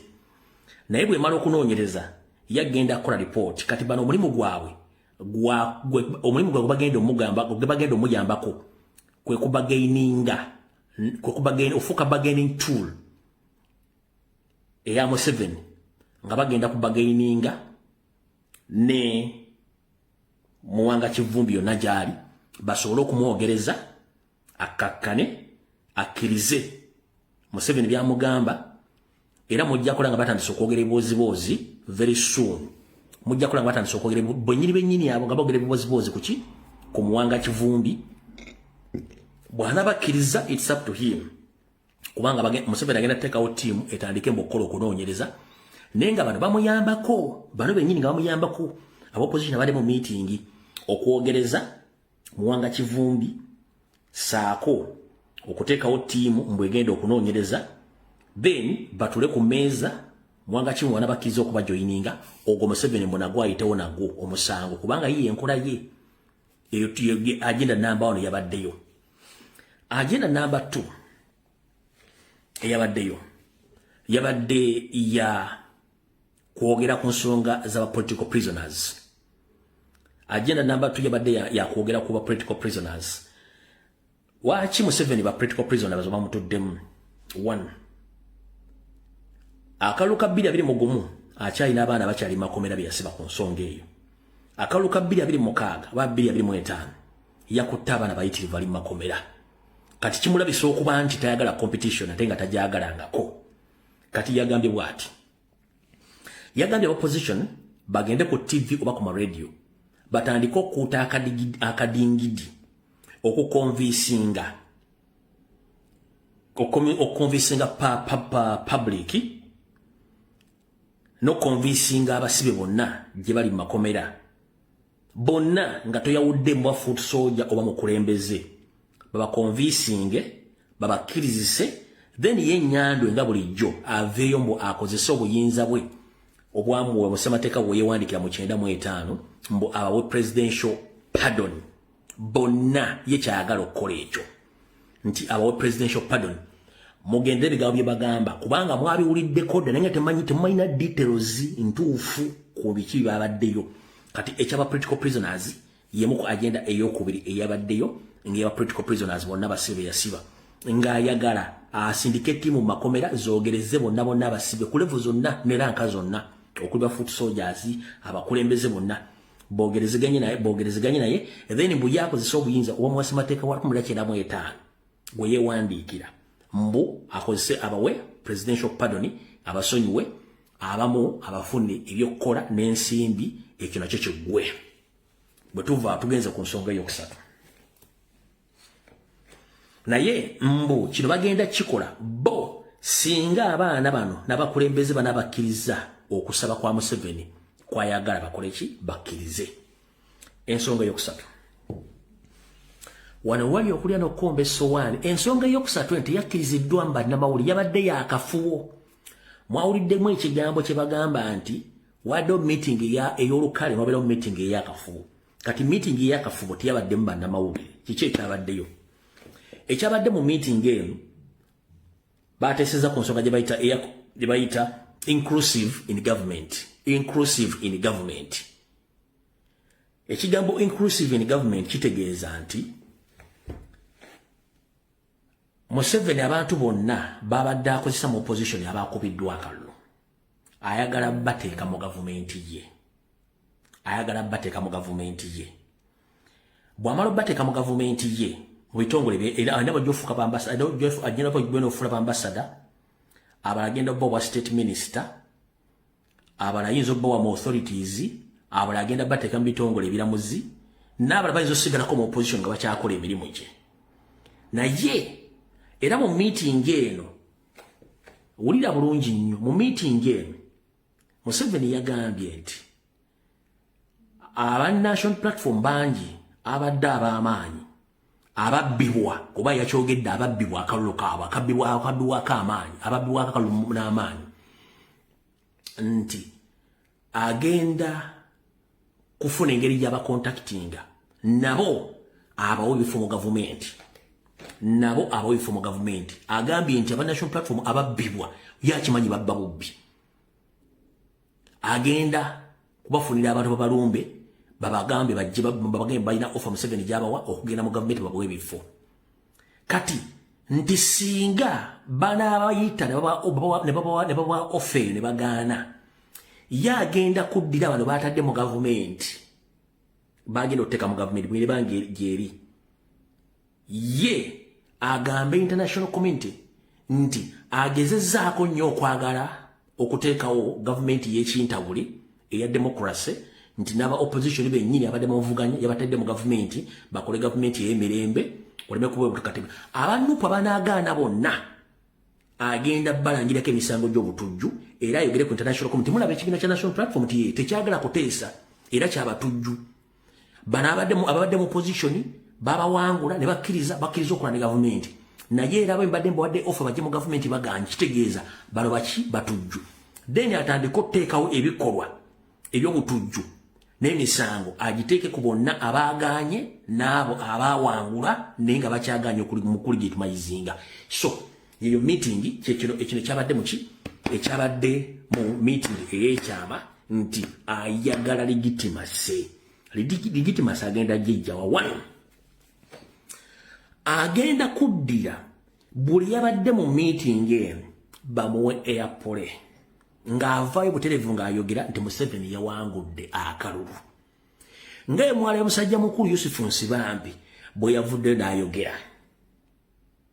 naye bw'emala okunoonyereza yagenda kukola report kati bano omulimu gwabwe gwe bagenda omuyambako kwe ofuuka bargaining tool eya Museveni nga bagenda ku bargaininga ne Muwanga Kivumbi yonna gyali basobole okumwogereza akakkane akkirize Museveni byamugamba era mujja kulanga batandise okwogera ebiboozi very soon mujja kulanga batandise okwogera bennyini abo nga boogera ebiboozi kuki ku Muwanga Kivumbi bwana bakkiriza it's up to him kubanga Museveni agenda teekawo tiimu etandike okukola okunoonyereza naye nga bano bamuyambako bano bennyini nga bamuyambako ab'opposition abadde mu meeting okwogereza Muwanga Kivumbi saako okuteekawo tiimu mbwegenda okunoonyereza then batule ku mmeeza Muwanga Kivumbi wanabakkiriza okuba joininga ogwo Museveni mbona gwayitewo nagwo omusango kubanga yiye enkola ye agenda namba 1 yabaddeyo agenda namba 2 eyabaddeyo yabadde ya kwogera ku nsonga z'aba political prisoners agenda number 2 yabadde ya kwogera ku political prisoners. Wachi Museveni ba political prisoners bamutuddemu. 1 akaluka 2 mugumu akyalina abaana bakyali makomera byasiba ku nsonga eyo. Akaluka 2 ba 2 yakutta abaana bayitirivu ali makomera. Kati kimulabisa okuba nti tayagala competition ate nga tajagalangako. Kati yagambye bwati. Yagambye opposition bagende ku TV oba ku radio batandika okuta akadingidi okukonvinsinga public no convincinga abasibe bonna gye bali makomera bonna nga toyawudde mbwa foot soldier oba mukulembeze baba convincinge baba kirizise then ye nyando nga bulijjo aveyo mbo akozesa obuyinza bwe obwamuwe musemateeka bwe yewandikira mu 95 mbo abawe presidential pardon bonna ye kyayagala okukola ekyo nti abawe presidential pardon mugende ebigambo bye bagamba kubanga mwabiwulidde kode nange temanyi details ntuufu ku biki babaddeyo kati ekyaba political prisoners yemu ku agenda eyokubiri eyabaddeyo ng'eyaba political prisoners bonna basibe yasiba ng'ayagala syndicate mu makomera zoogereze bonna bonna basibe ku level zonna ne ranka zonna okuba foot soldiers abakulembeze bonna bogerezeganye naye then mbu yakozesa obuyinza oba mwasemateeka wa 1995 bwe yewandiikira mbu akozese abawe presidential pardon abasonyiwe abamu abafune ebyokukola n'ensimbi ekyo nakyo kiggwe bwe tuva tugenze ku nsonga eyokusatu naye mbu kino bagenda kikola bo singa abaana bano n'abakulembeze banabakkiriza okusaba kwa Museveni kwayagala bakole ki bakkirize ensonga eyokusatu wano wali okulya n'okukomba essowaani ensonga eyokusatu nti yakkiriziddwa mba namawuli yabadde yakafuwo mwawuliddemu ekigambo kye bagamba nti wadde meeting ey'olukale mwabeerawo meeting ey'akafuwo kati meeting ey'akafuwo teyabaddemu bannamawulire kiki ekyabaddeyo ekyabadde mu meeting eno bateeseza ku nsonga gye bayita inclusive in government ekigambo inclusive in government kitegeeza nti Museveni abantu bonna babadde akozesa mu opposition abakubiddwa akalulu ayagala bateeka mu gavumenti ye bw'amala bateeka mu gavumenti ye mu bitongole bye era anaba jofuka bambasada agenda bweno fula bambasada abalagenda bwa state minister abalayinzo bwa mu authorities abalagenda bateeka mu bitongole biramuzi n'abala bayizo sigala ko mu opposition nga bakyakola emirimu gye naye era mu meeting eno wulira bulungi nnyo mu meeting eno Museveni yagambye nti aba national platform bangi abadde ab'amaanyi ababbibwa kuba yakyogedde ababbibwa akalulu kaabwe akabbibwa ak'amaanyi ababbibwa akalulu n'amaanyi nti agenda kufuna engeri gy'abakontaktinga nabo abawo ebifo mu gavumenti agambye nti aba national platform ababbibwa yakimanyi babba bubbi agenda kubafunira abantu babalumbe babagambe babagambe balina offer Museveni gyabawa okugenda mu gavumenti babawe ebifo kati nti singa banaabayita ne babawa offer ne bagaana yagenda kuddira abantu batadde mu gavumenti bagenda okuteeka mu gavumenti bwere bange gyeri ye agambe international community nti agezezzaako nnyo okwagala okuteekawo gavumenti y'ekintawuli eya democracy nti n'aba opposition bennyini abadde muvuganya yabatadde mu gavumenti bakole gavumenti ey'emirembe oleme kuba obutakatifu abanupu abanaagaana bonna agenda balangirako emisango gy'obutujju era ayogere ku international community mulaba ekibiina kya national platform ti tekyagala kuteesa era kyabatujju bano ababadde mu opposition babawangula ne bakkiriza okukola ne gavumenti naye era bwe mbadde mbawadde offer bajje mu gavumenti baganye kitegeeza bano baki batujju then atandika okuteekawo ebikolwa eby'obutujju n'emisango agiteeke ku bonna abaaganye n'abo abawangula naye nga bakyaganye mukuli gye tumayizinga so yeyo meeting ekino ekyabadde muki ekyabadde mu meeting ey'ekyama nti ayagala legitimacy legitimacy agenda jijja wa one agenda kuddira buli yabadde mu meeting eno bamuwe airport ng'avaayo butereevu ng'ayogera nti Museveni yawangudde akalulu ngaye mwala ya musajja mukulu Yusufu Nsibambi bwe yavudde n'ayogera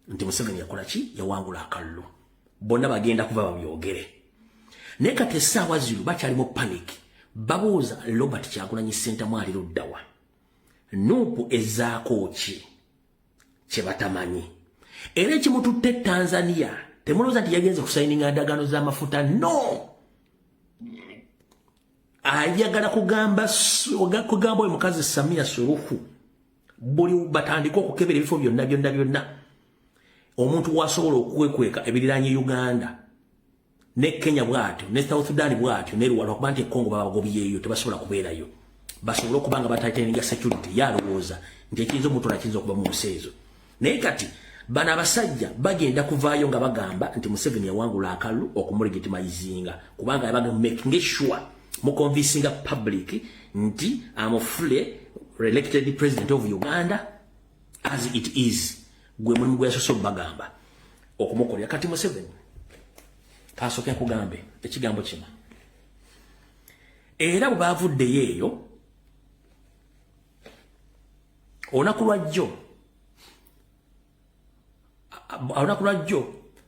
nti Museveni yakola ki yawangula akalulu bonna bagenda kuva babyogere naye kati essaawa zino bakyali mu panic babuuza Robert Kyagulanyi Ssentamu ali luddawa Nuupu ezaako ki kye batamanyi era ekimututte Tanzania temulowooza nti yagenze kusayininga ndagaano z'amafuta no ayagala kugamba oyo mukazi Samia Suluhu buli batandika okukebera ebifo byonna omuntu wasobola okwekweka ebiriraanye Uganda ne Kenya bwatyo ne South Sudan bwatyo ne Rwanda okuba nti Congo babagobyeyo tebasobola kubeerayo basobola okuba nga batateninga security yalowooza nti ekiyinza omuntu nakiyinza okuba mu nseezo naye kati bana abasajja bagenda kuvaayo nga bagamba nti Museveni yawangula akalulu okumulegitimizinga kubanga yabaga making sure mu convincing public nti I'm fully elected president of Uganda as it is gwe mulimu gwe yasoso bagamba okumukolera kati Museveni kasoke kugambe ekigambo kino era bavuddeyo eyo olunaku lwajjo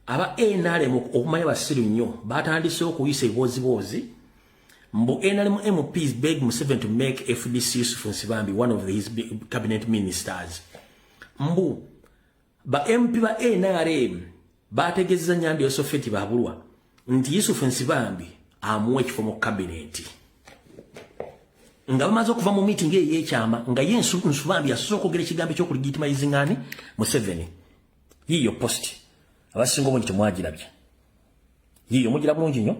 aba NRM okumanya basiru nnyo batandise okuyisa eboozi mbu NRM MPs beg Museveni to make FDC Yusufu Nsibambi one of his cabinet ministers mbu ba MP ba NRM bategezza Nyandi Yosofeti babulwa nti Yusufu Nsibambi amuwe ekifo mu cabinet nga bamaze okuva mu meeting y'ekyama nga Nsibambi asoose okwogera ekigambo ky'okulegitimizinga Museveni yiyo post abasinga obungi temwagirabye yiyo mugira bulungi nnyo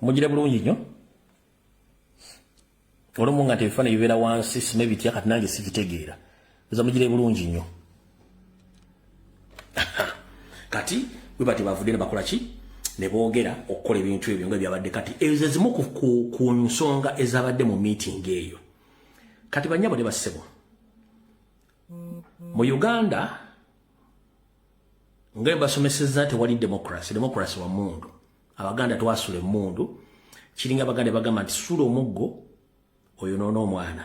mugira bulungi nnyo olumu nga tebifaananyi bibeera wansi sima ebitya kati nange sibitegeera eza mugire bulungi nnyo kati bwe bati bavudde ne bakola ki ne boogera okukola ebintu ebyo nga byabadde kati ezo zimu ku nsonga ezabadde mu meeting eyo kati banyabo ne bassebo mu Uganda nga basomesezza tewali democracy wa mundu abaganda twasula emundu kiringa abaganda bagamba nti sula omuggo oyo nono omwana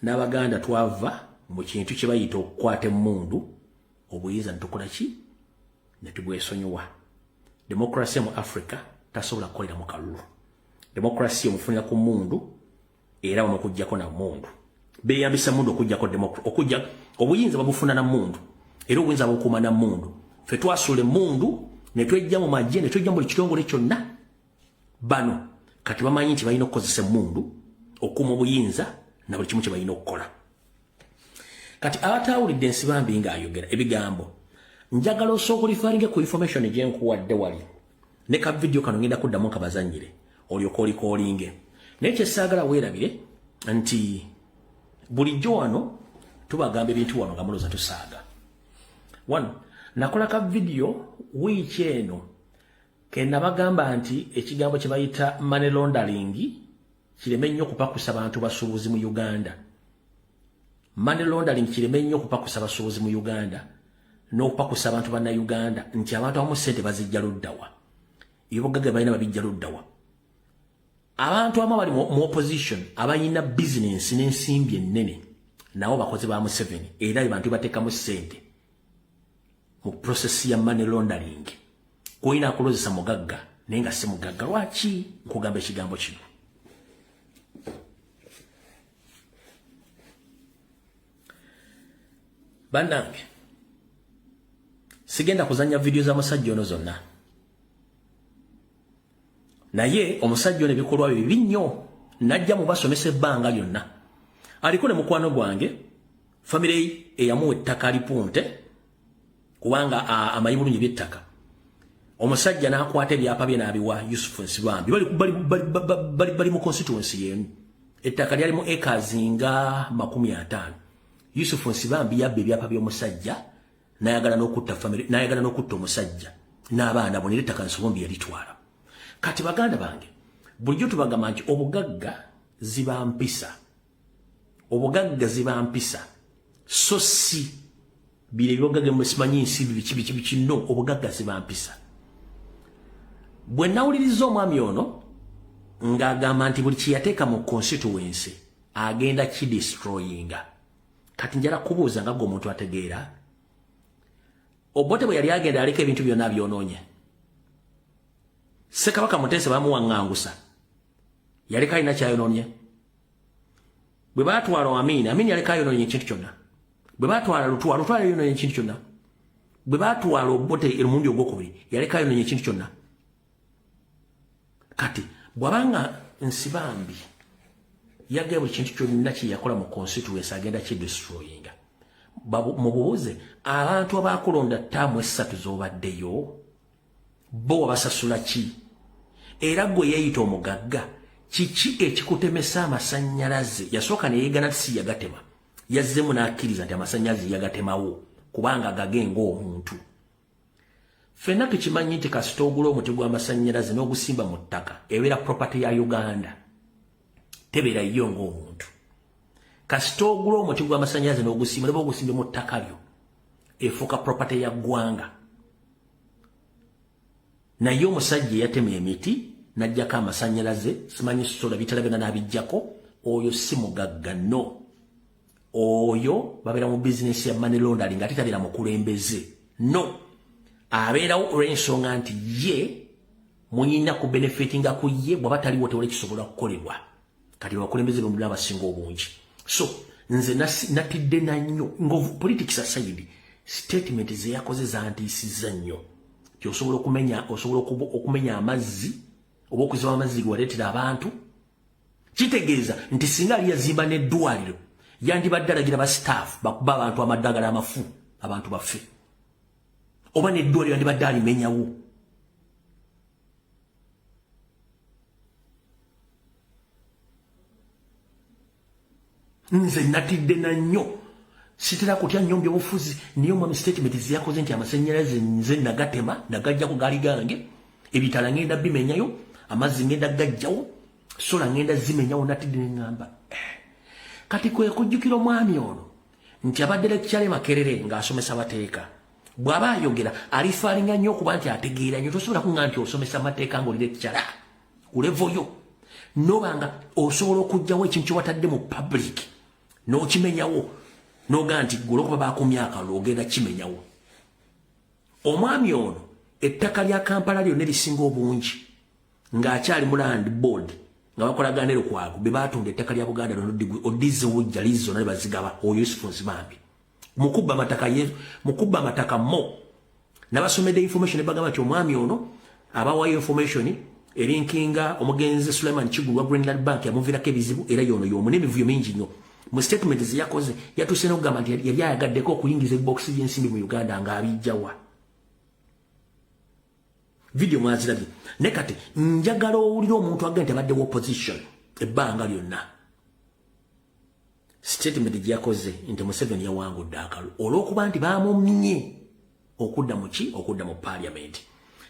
n'abaganda twava mu kintu kye bayita okukwata emundu obuyinza ntukola ki netubwesonyiwa democracy mu Africa tasobola kukolera mu kalulu democracy omufunira ku mundu era wamukujjako na mundu beyambisa mundu okujjako okujja obuyinza babufuna na mundu era obuyinza babukuuma na mundu fe twasula emundu netwejja mu magye netwejja mu kitongole kyonna bano kati bamanyi nti balina okukozesa emundu okuuma obuyinza na buli kimu kye balina okukola kati abatawulidde Nsibambi ng'ayogera ebigambo njagala osookulifaringe ku information gye nkuwadde wali ne ka video kano ngenda kuddamu kabazanyire olyoka olikoolinge naye kyesaagala weerabire nti bulijjo wano tubagamba ebintu wano nga mulooza tusaaga wano nakola ka video wiiki eno ke nabagamba nti ekigambo kye bayita money laundering kireme nnyo okupakusa bantu basuubuzi mu Uganda money laundering kireme nnyo okupakusa basuubuzi mu Uganda n'okupakusa abantu banna Uganda nti abantu abamu ssente bazijja luddawa ebyobugaga balina babijja luddawa abantu abamu bali mu opposition abalina business n'ensimbi ennene nabo bakozi ba Museveni era abantu bateekamu ssente mu process ya money laundering koina akulozesa mugagga naye nga si mugagga lwaki nkugamba ekigambo kino bannange sigenda kuzanya video za musajja ono zonna naye omusajja ono ebikolwa bye bibi nnyo najja mubasomesa ebbanga lyonna aliko ne mukwano gwange famire eyamuwa ettaka alipunte kubanga amanyi bulungi by'ettaka omusajja n'akwata ebyapa bye n'abiwa Yusufu Nsibambi bali mu constituency yenu ettaka lyali mu acres nga 50. Yusufu Nsibambi yabbe ebyapa by'omusajja n'ayagala n'okutta omusajja n'abaana bo n'ettaka Nsibambi yalitwala. Kati baganda bange bulijjo tubagamba nti obugagga ziba mpisa so si bire byogagga musimanyi nsibi biki no obugagga ziba mpisa. Bwe nawuliriza omwami ono ng'agamba nti buli kiyateeka mu constituency agenda kidestroyinga. Kati njala kubuuza nga gwe omuntu ategeera Obote bwe yali agenda aleka ebintu byonna byonoonye. Ssekabaka Muteesa bamuwaŋŋangusa yaleka alina kyayonoonye. Bwe baatwala Amini yaleka ayonoonye ekintu kyonna. Bwe baatwala Lutwala yayonoonye ekintu kyonna. Bwe baatwala Obote omulundi ogwokubiri yaleka ayonoonye ekintu kyonna. Kati bw'abanga Nsibambi yagaya buli kintu kyonna kye yakola mu constituency agenda kidestroyinga. Mubuuze abantu abaakulonda ttaamu 3 z'obaddeyo bo wabasasula ki? Era gwe yeeyita omugagga kiki ekikutemesa amasannyalaze? Yasooka ne yeegana si yagatema, yazzemu n'akkiriza nti amasannyalaze yagatemawo kubanga agagenga omuntu. Ffenna tukimanyi nti kasita ogula omuti gw'amasannyalaze n'ogusimba mu ttaka ebeera property ya Uganda, tebeera yo ng'omuntu. Kasita ogula omuti gw'amasannyalaze n'ogusimba ne bw'ogusimba mu ttaka lyo efuuka property ya ggwanga. Naye omusajja eyatema emiti n'ajjako amasannyalaze, simanyi sola bitalabena n'abijjako, oyo si mugagga no. Oyo babeera mu bizinesi ya money laundering ate tabeera mukulembeze no. Abeerawo olw'ensonga nti ye muyina ku benefitinga ku ye bw'aba taliwo tewali kisobola kukolebwa. Kati bakulembeze bonna abasinga obungi. So nze natidde na nnyo ngovu politics aside statement ze yakoze zantiisiza nnyo. Osobola okumenya amazzi oba okuziba amazzi gwaleetera abantu. Kitegeeza nti singa ali yazimba n'eddwaliro yandibadde alagira ba staff bakuba abantu amaddagala amafu abantu baffe, oba n'eddwaliro yandibadde alimenyawo. Nze natidde na nnyo sitera kutya nnyo by'obufuzi niyo mu statement ziyakoze nti amasannyalaze nze nagatema nagajja ku gaali gange, ebitala ngenda bimenyayo, amazzi ngenda gajjawo, sola ngenda zimenyawo. Natidde n'eŋŋamba kati kwe kujjukira omwami ono nti abadde lekyale Makerere ng'asomesa mateeka. Bw'aba ayogera alifaalinga nnyo okuba nti ategeera nnyo. Tosobola kuŋŋa nti osomesa mateeka ng'oli lekyala ku levo yo, nobanga osobola okugjawo ekintu kyewatadde mu public n'okimenyawo noga nti gwe olwokuba baakumya akalulu ogenda kimenyawo. Omwami ono ettaka lya Kampala lyonna erisinga obungi ng'akyali mu land board nga bakolagana ne Lukwago be baatunda ettaka lya Buganda lino odize wujja lizo ne bazigaba oyo Yusufu Nsibambi mukubba amataka mo n'abasomedde information ne bagamba nti omwami ono abawayo information erinkinga omugenzi Suleiman Chigulu wa Greenland Bank yamuviirako ebizibu era yono y'omu n'emivuyo mingi nnyo. Mu statement ziyakoze yatuuse n'okugamba nti yali ayagaddeko okuyingiza ebibokisi by'ensimbi mu Uganda ng'abijjawa. Video mwazirabye. Ne kati njagala owulira omuntu agenda abadde opposition ebbanga lyonna. Statement gyakoze nti Museveni yawangudde akalulu olw'okuba nti baamumye okudda mu ki? Okudda mu parliament.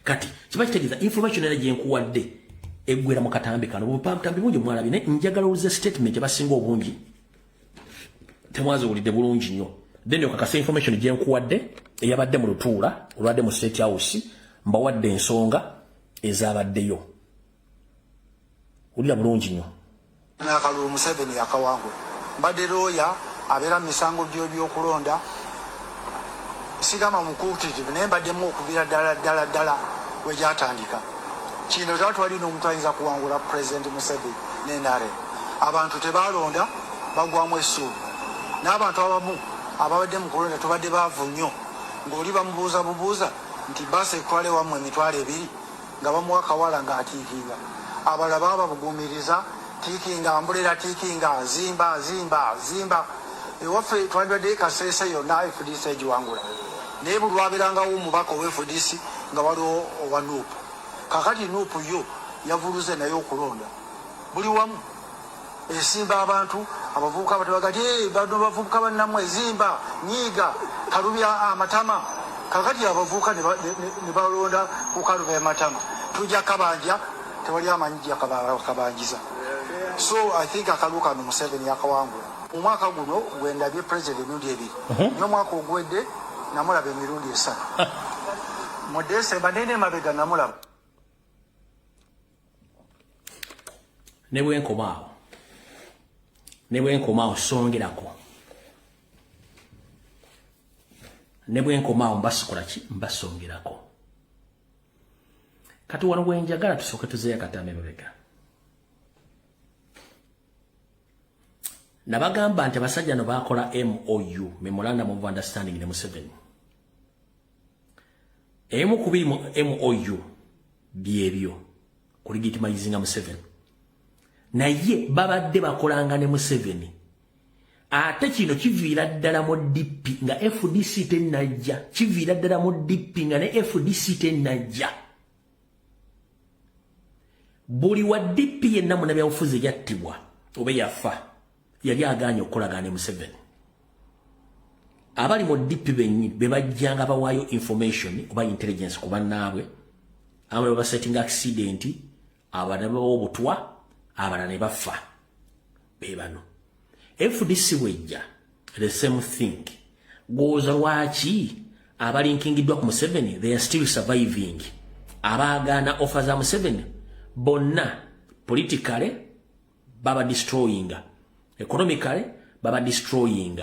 Kati kiba kitegeeza information era gye nkuwadde eggwera mu katambi kano butambi bungi mwalabye ne njagala owulize statement abasinga obungi temwaziwulidde bulungi nnyo. Then okakasa information gye nkuwadde eyabadde mu Lutuula olwadde mu State House mbawadde ensonga ezabaddeyo. Wulira bulungi nnyo. Akalulu Museveni yakawangula. Mbadde looya abeera mu misango by'okulonda sigama mukuutirivu naye mbaddemu okubira ddala wegyatandika. Kino tatwalina omuntu ayinza kuwangula President Museveni n'NRM. Abantu tebalonda bagwamu essuubi. N'abantu abamu ababadde mu kulonda tubadde baavu nnyo ng'oli bamubuuza nti baasa etwale wammwe emitwalo 2 nga bamuwa akawala ng'atiikinga. Abalala baba bugumiriza tiikinga ambulera tiikinga zimba. Ewaffe twandibadde kaseesa yonna FDC egiwangula. Naye buli lwabeerangawo omubaka owa FDC nga waliwo owa Nuupu. Kakati Nuupu yo yavuluze naye okulonda. Buli wamu esimba abantu abavubuka batebagati bano bavubuka bannamwe ezimba nyiiga kalubya amatama kakati abavubuka ne balonda ku kalubya amatama tujja kabanja tewali amanyijja kabanjiza. So I think akaluka no Museveni yakawangula omwaka guno gwendabye president emirundi ebiri n'omwaka ogwedde namulaba emirundi esatu mu Desemba nene mabega namulaba ne bwenkomaawo songerako ne bwenkomaawo mbasikolaki mbasongerako kati wano bwenjagala tusooke tuzeeyo akatambe mabega nabagamba nti abasajja no bakola MOU Memorandum of Understanding ne Museveni emu kubiri mu MOU byebyo kulegitimizinga Museveni naye babadde bakolanga ne Museveni ate kino kiviira ddala mu DP nga FDC tennajja kiviira ddala mu DP nga ne FDC tennajja buli wa DP yenna munabyabufuzi yattibwa oba yafa yali aganye okukolagana ne Museveni abali mu DP bennyini bebajjanga bawaayo information oba intelligence ku bannaabwe abali basetting accident abalala obutwa abalala ne bafa bebano FDC wejja the same thing goza lwaki abalinkingiddwa ku Museveni they are still surviving abagana offer za Museveni bonna politically baba destroying economically baba destroying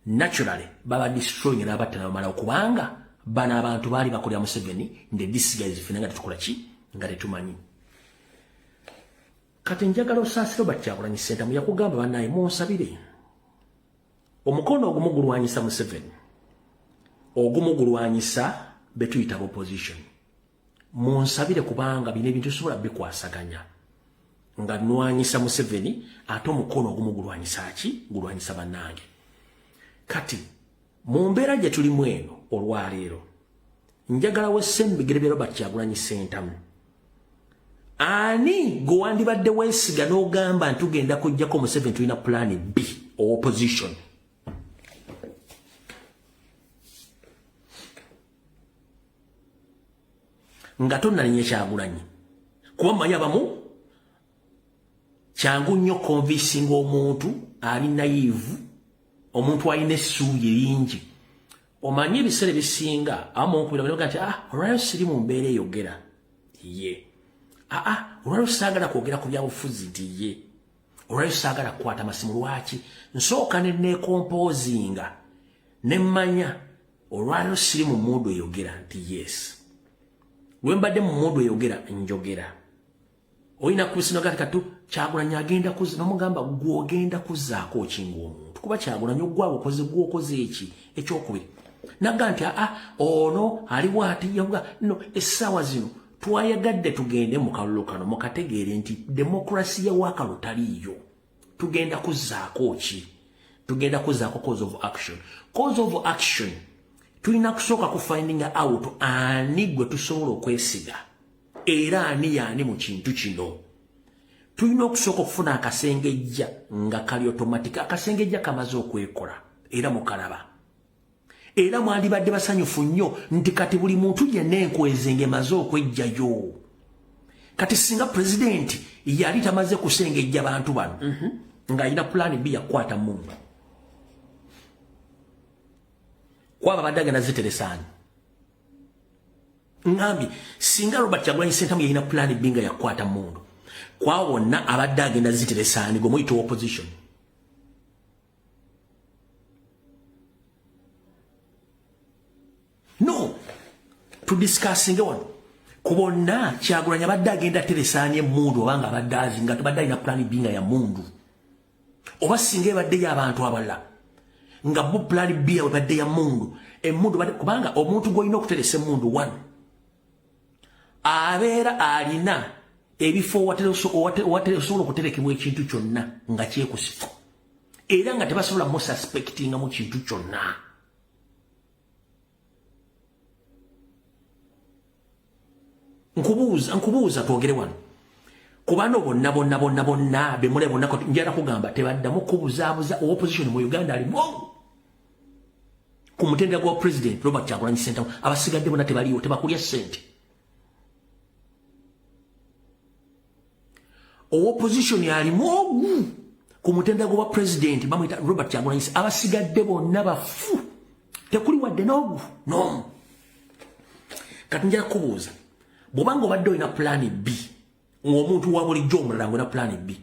naturally baba destroying n'abatana bamala okubanga bana abantu bali bakolya Museveni nde this guys finanga tukola ki nga tetumanyi kati njagala osaasiro Kyagulanyi Ssentamu yakugamba bannaye munsabire omukono ogumugulwanyisa Museveni ogumugulwanyisa betuyita opposition munsabire kubanga bino ebintu sobola bikwasaganya nga nwanyisa Museveni ate omukono ogumugulwanyisa ki gulwanyisa bannange kati mu mbeera gye tulimu eno olwaleero njagala wessembigere Kyagulanyi Ssentamu ani go wandibadde weesiga n'ogamba ntugenda kujjako Museveni tulina plan B opposition nga tonnalinye Kyagulanyi kuba mmanyi abamu kyangu nnyo convincing omuntu ali naive omuntu alina essuubi lingi omanyi ebiseera ebisinga amunkubira banoga nti olwaliro siri mu mbeera eyogera ye olwaliro saagala kwogera ku byabufuzi nti ye olwaliro saagala kukwata amasimu lwaki nsooka nenekompozinga nemmanya olwaliro siri mu muudu eyogera nti yes wembadde mu muudu eyogera njogera oyina kubisinogati katu Kyagulanyi agenda kuza nomugamba gwogenda kuzaako okinga omuntu kuba Kyagulanyi ogwawo gwokoze eki ekyokubiri naga nti ono aliwo ati yavuga no essaawa zino twayagadde tugende mu kalulu kano mukategeere nti demokrasiya w'akalulu taliiyo tugenda kuzaako ki tugenda kuzaako cause of action tulina kusooka kufinding out ani gwe tusobola okwesiga era ani yaani mu kintu kino tulina okusooka okufuna akasengejja nga kali automatic akasengejja kamaze okwekola era mukalaba era mwandibadde basanyufu nnyo nti kati buli muntu yenna enkwezenge emaze okwejjayo kati singa president yali tamaze kusengejja bantu bano ng'alina plan B yakwata mungu kwaba badagana ziteresaani ngambi singa Robert Kyagulanyi Ssentamu yalina plan B nga yakwata mungu kwa wonna abadde agenda ziteresaani gwe muyita opposition no to discussing one kubonna Kyagulanyi abadde agenda teresaani emundu obanga abadde azinga tubadde alina plan B nga ya mundu oba singa ebadde y'abantu abalala nga bo plan B abadde ya mundu emundu kubanga omuntu gw'olina okuteresa emundu one abeera alina ebifo wateresobola okuterekebwa ekintu kyonna nga kyekusifu era nga tebasobola mu suspectinga mu kintu kyonna nkubuuza twogere wano kubano bonna bemule bonna ko njara kugamba tebaddamu kubuzaabuza opposition mu Uganda ali mo ku mutendera gwa president Robert Kyagulanyi Ssentamu abasigadde bonna tebaliwo tebakulya ssente opposition yali mogu ku mutendera gwa president bamwita Robert Kyagulanyi abasigadde bonna bafu tekuli wadde n'ogu no kati njara kubuuza bw'obanga obadde olina plan B ng'omuntu wa bulijjo omulala ng'olina plan B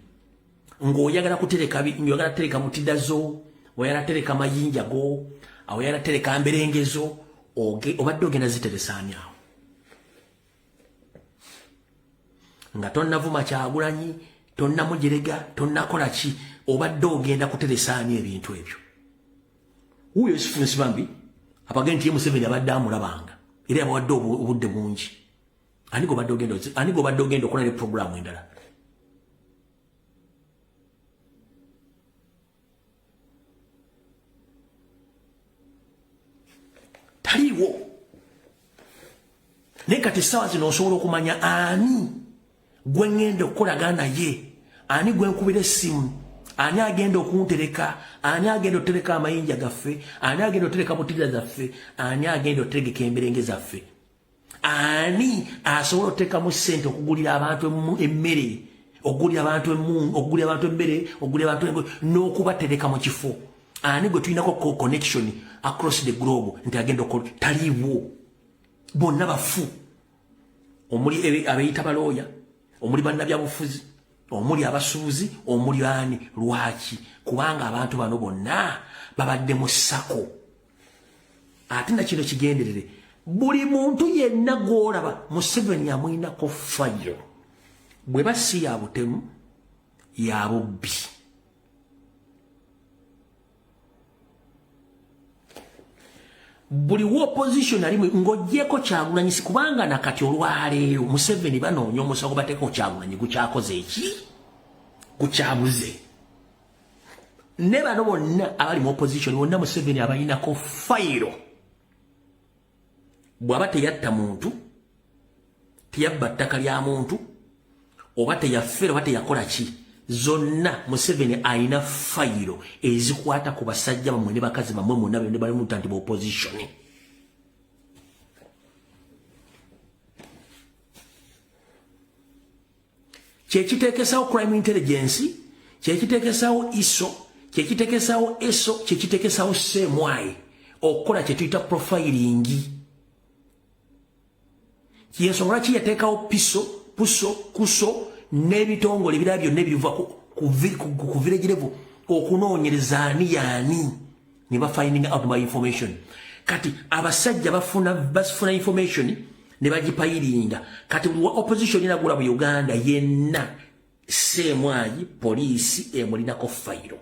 ng'oyagala kutereka ng'oyagala tereka mutidazo oyagala tereka mayinja go oyagala tereka mberengezo obadde ogenda ziteresaani awo nga tonnavuma Kyagulanyi tonnamujerega tonnakola ki obadde ogenda kuteresaani ebintu ebyo wuyo Yusufu Nsibambi apagenda nti ye Museveni abadde amulabanga era yabawadde obudde bungi ani gobadde ogenda okola ne programu endala taliwo naye kati essaawa zino osobola okumanya ani gwe ngenda okukolagana naye ani gwe nkubira essimu ani agenda okuntereka ani agenda otereka amayinja gaffe ani agenda otereka butira zaffe ani agenda otegeka emberenge zaffe ani asobola oteekamu ssente okugulira abantu emmere okugulira abantu emmungu okugulira abantu emmere okugulira abantu n'okubatereka mu kifo ani gwe tulinako connection across the globe nti agenda taliiwo bonna bafu omuli abeeyita balooya omuli bannabyabufuzi omuli abasuuzi omuli ani lwaki kubanga abantu bano bonna babadde mu ssako ate na kino kigenderere buli muntu yenna gw'olaba Museveni amwinako fayiro bwe basi ya butemu ya bubbi buli wo opposition ali ng'oggyeko Kyagulanyi kubanga nakati olwaleero Museveni banoonya omusango bateekako Kyagulanyi gukyakoze eki gukyabuze ne bano bonna abali mu opposition bonna Museveni abayinako fayiro bw'aba teyatta muntu teyabba ttaka lya muntu oba teyaffera oba teyakola ki zonna Museveni ayina fayiro ezikwata ku basajja bamwe ne bakazi bamwe monna bene bali mu ntanti opposition kyekiteekesawo crime intelligence kyekiteekesawo ISO kyekiteekesawo ESO kyekiteekesawo semwayi okukola kye tuyita profiling kyensonga lwaki yateekawo puso kuso n'ebitongole ebirala byonna ebiriva ku village level okunoonyereza ani yaani ne bafinding out my information kati abasajja bafuna information ne bagipayiringa kati buli wa opposition inagula mu Uganda yenna semwayi poliisi emulinako fayiro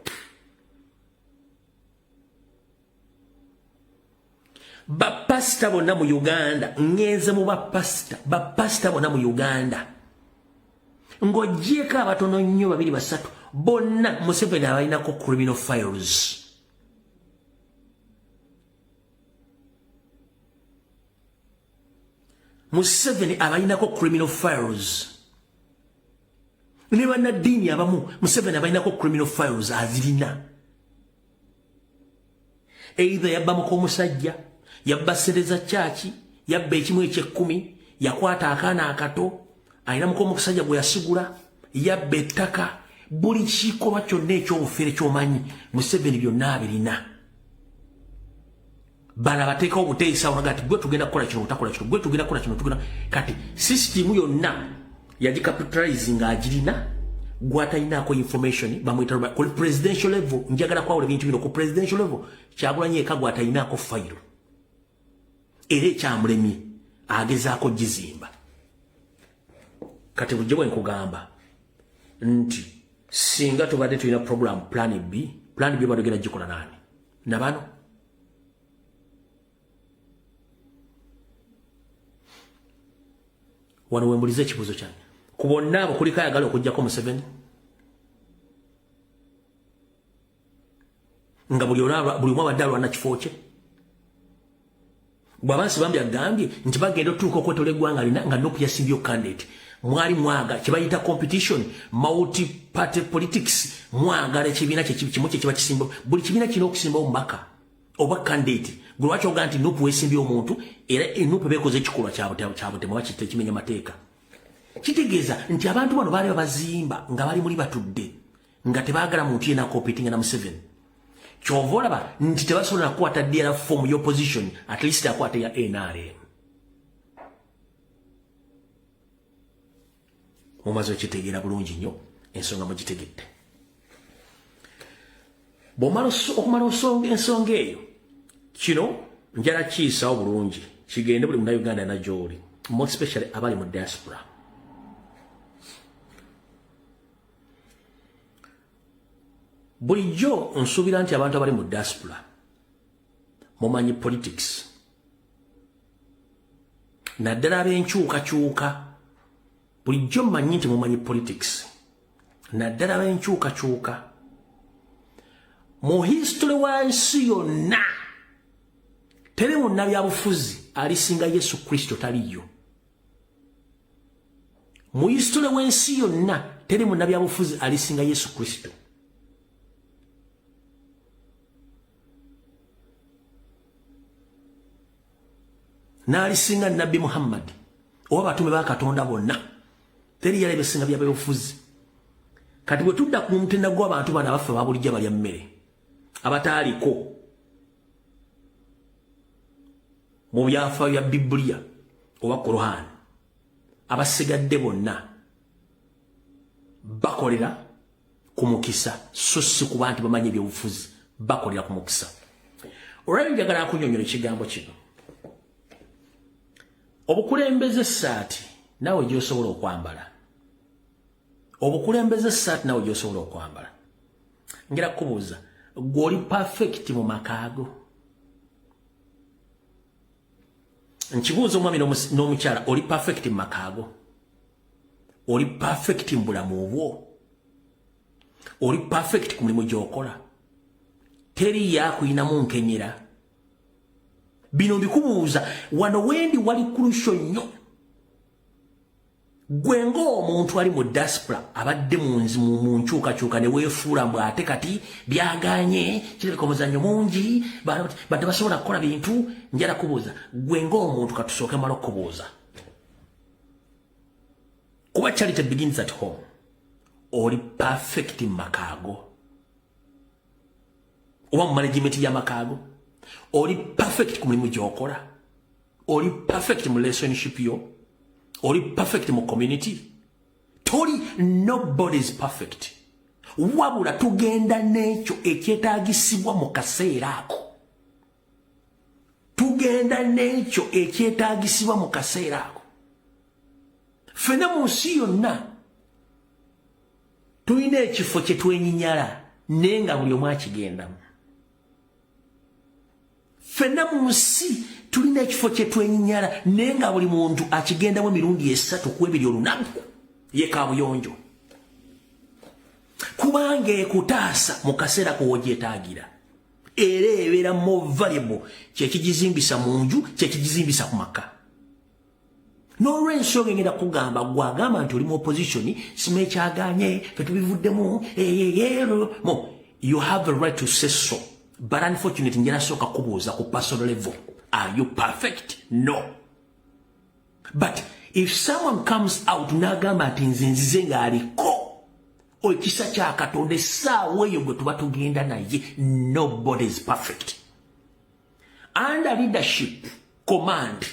bapasita bonna mu Uganda ngenze mu bapasita bonna mu Uganda ng'oggyeko abatono nnyo babiri basatu bonna Museveni abalinako criminal files Museveni abalinako criminal files ne bannaddiini abamu Museveni abalinako criminal files azirina either yabbamuko omusajja yabba Sereza Chaki yabba ekimu eky'ekkumi yakwata akaana akato ayina muko omusajja gwe yasigula yabba ettaka buli kikolwa kyonna eky'obufere ky'omanyi Museveni byonna abirina bala bateekawo obuteeyisa olaga ati gwe tugenda kukola kino utakola kino gwe tugenda kukola kino tugenda kati sisitimu yonna yagicapitalize ng'agirina gw'atayinaako information bamuyita ku presidential level njagala kwawula ebintu bino ku presidential level Kyagulanyi eka gw'atayinaako fayiro era ekyamulemye agezaako gizimba kati bujje bwe nkugamba nti singa tubadde tulina program plan B badde genda gikola nani nabano wano wembulize ekibuuzo kyange ku bonna abo kuliko ayagala okuggyako Museveni nga buli omu abadde alwana kifo kye bw'abansi bambi agambye nti bagenda otuuka okwetola eggwanga lina nga Nuupu yasimbyeyo candidate mwali mwaga kibayita competition multi party politics mwagala ekibiina kimu kiba kisimba buli kibiina kino okusimba omubaka oba candidate gwe lwaki ogaa nti nupu weesimbye omuntu era enupu beekoze ekikolwa kyabutemu bakitta ekimenya mateeka kitegeeza nti abantu bano baali babazimba nga bali muli batudde nga tebaagala muntu yena competinga na Museveni kyova olaba nti tebasobola nakukwata ddala form y'opposition at least akwata ya NRM mumaze okitegeera bulungi nnyo ensonga mugitegedde bw'omala ensonga eyo kino njala kiyisawo bulungi kigende buli munnayuganda na gy'oli more especially abali mu diaspora bulijjo nsuubira nti abantu abali mu diaspora mumanyi politics naddala ab'enkyukakyuka bulijjo mmanyi nti mumanyi politics naddala ab'enkyukakyuka mu history wa nsi yonna teri munnabyabufuzi alisinga Yesu Kristo taliyo mu history w'ensi yonna teri munnabyabufuzi alisinga Yesu Kristo n'alisinga Nabbi Muhammad oba batume ba Katonda bonna teri yali besinga byabufuzi kati bwe tudda ku mutenda gw'abantu bano abafe babulijja balya mmere abataaliko mu byafaayo bya Biblia oba Quran abasigadde bonna bakolera ku mukisa so si kuba nti bamanyi ebyobufuzi bakolera ku mukisa olwali njagala kunnyonnyola ekigambo kino obukulembeze essaati nawe gy'osobola okwambala obukulembeze essaati nawe gy'osobola okwambala ngera kubuuza gw'oli perfect mu makaago nkibuuza omwami n'omukyala oli perfect mu makaago oli perfect mu bulamu obwo oli perfect ku mulimu gy'okola teri yaakuyinamu nkenyera bino mbikubuuza wano wendi wali kurusho nnyo gwe ng'omuntu ali mu diaspora abadde mu nkyukakyuka ne weefuula mbu ate kati byaganye kirabika omuzannyo mungi badde basobola kukola bintu njala kubuuza gwe ng'omuntu katusooke mala okubuuza kuba charity begins at home oli perfect mu makaago oba mu management y'amakaago oli perfect ku mulimu gy'okola oli perfect mu relationship yo oli perfect mu community toli nobody is perfect wabula tugenda n'ekyo ekyetaagisibwa mu kaseera ako tugenda n'ekyo ekyetaagisibwa mu kaseera ako ffenna mu nsi yonna tulina ekifo kye twenyinnyala naye nga buli omu akigendamu ffenna mu nsi tulina ekifo kye twenyinnyala naye nga buli muntu akigendamu emirundi 3 ku 2 olunaku ye kaabuyonjo kubanga ekutaasa mu kaseera kowogyetaagira era ebeera more valuable kyekigizimbisa mu nju kyekigizimbisa ku maka n'olw'ensonga engenda kugamba gwagamba nti oli mu opposition sima ekyaganye fetubivuddemu you have a right to say so but unfortunately njera sooka kubuuza ku personal level are you perfect? No. But if someone comes out n'agamba ati nze nzize ng'aliko ekisa kya Katonda essaawa eyo gwe tuba tugenda naye nobody is perfect. Under leadership command,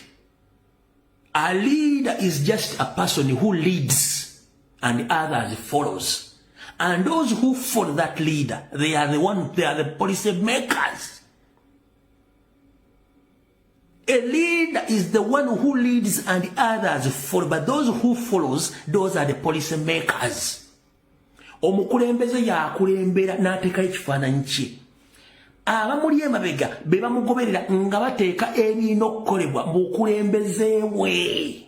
a leader is just a person who leads and others follows. And those who follow that leader, they are the policy makers. A leader is the one who leads and others follow, but those who follows, those are the policy makers. Omukulembeze yakulembera n'ateeka ekifaananyi kye. Abamuli emabega be bamugoberera nga bateeka ebirina okukolebwa mu bukulembeze bwe.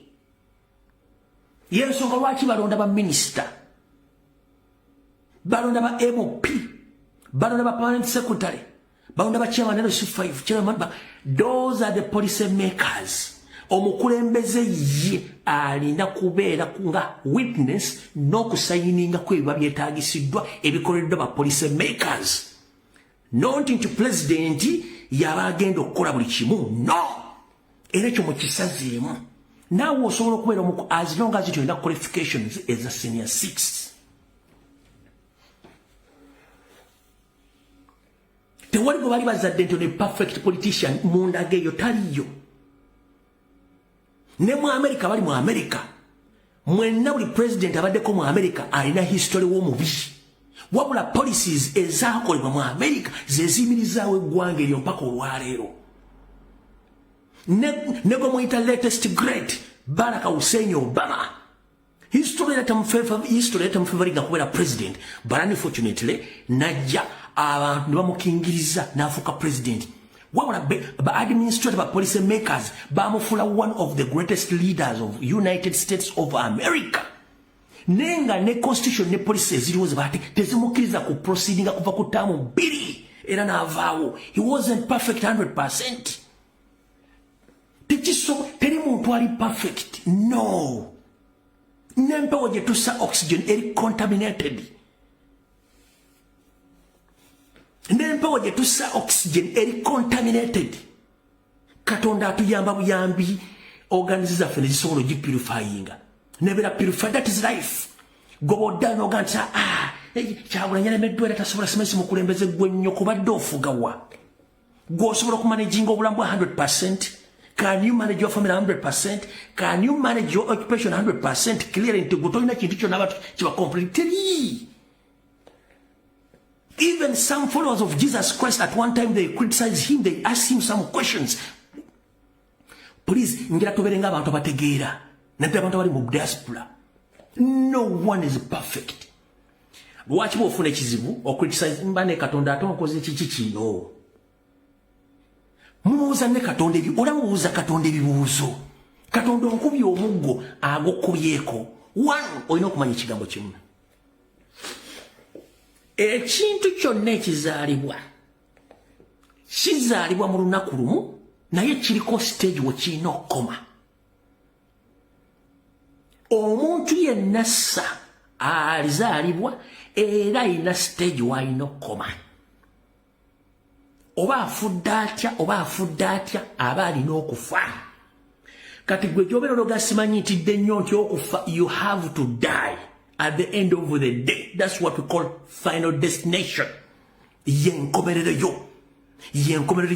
Y'ensonga lwaki balonda ba minisita, balonda ba MP, balonda ba permanent secretary, balonda ba chairman LC5, chairman. Those are the policy makers. omukulembeze ye alina kubeera nga witness n'okusayininga kwebiba byetaagisiddwa ebikoleddwa ba police makers not nti president yaba agenda okukola buli kimu no era ekyo mukisazeemu naawe osobola okubeera as long as tulina qualifications as a senior 6 tewali gwe bali bazadde nti ne perfect politician munda geeyo taliyo ne mu America bali mu America mwenna buli president abaddeko mu America alina history w'omubi wabula policies ezaakolebwa mu America zezimirizaawo eggwanga eryo mpaka olwaleero ne gwe muyita latest great Barack Hussein Obama history etamufavoringa kubeera president but unfortunately najja abantu bamukingiriza n'afuuka president wabula ba administrative policy makers bamufula one of the greatest leaders of United States of America nenga ne constitution ne policy eziriwo zibate tezimukkiriza ku proceedinga kuva ku ttaamu 2 era n'avaawo he wasn't perfect 100%. Teri muntu ali perfect no nempewo gye tussa oxygen eri contaminated nempewo gye tussa oxygen eri contaminated Katonda atuyamba buyambi organize zaffe ne zisobola ogipurifyinga nebeera purify that is life gobodda noga nti Kyagulanyi alemeddwa era tasobola simesi mukulembeze gwe nnyo kubadde ofugawa gw'osobola okumanaging obulamu bwa 100%. Can you manage your family 100%? Can you manage your occupation 100%? Clearly, into Gutolina Kinticho Nabat Chiva completely. Even some followers of Jesus Christ at one time they criticized him, they asked him some questions. Please, ngira tuberenga abantu bategeera. Nape abantu bali mu diaspora. No one is perfect. Watch bo ofuna ekizibu or criticize mbane Katonda atonkoze kiki kino. Mubuuza ne Katonda ola mubuuza Katonda ebibuuzo Katonda onkubye omuggo agokubyeko one olina okumanya ekigambo kimu ekintu kyonna ekizaalibwa kizaalibwa mu lunaku lumu naye kiriko stage we kirina okukoma omuntu yenna ssa alizaalibwa era alina stage w'alina okukoma oba afudde atya aba alina okufa kati gwe gy'obeera ologasimanyi ntidde nnyo nti okufa you have to die at the end of the day. That's what we call final destination. Yenkomerero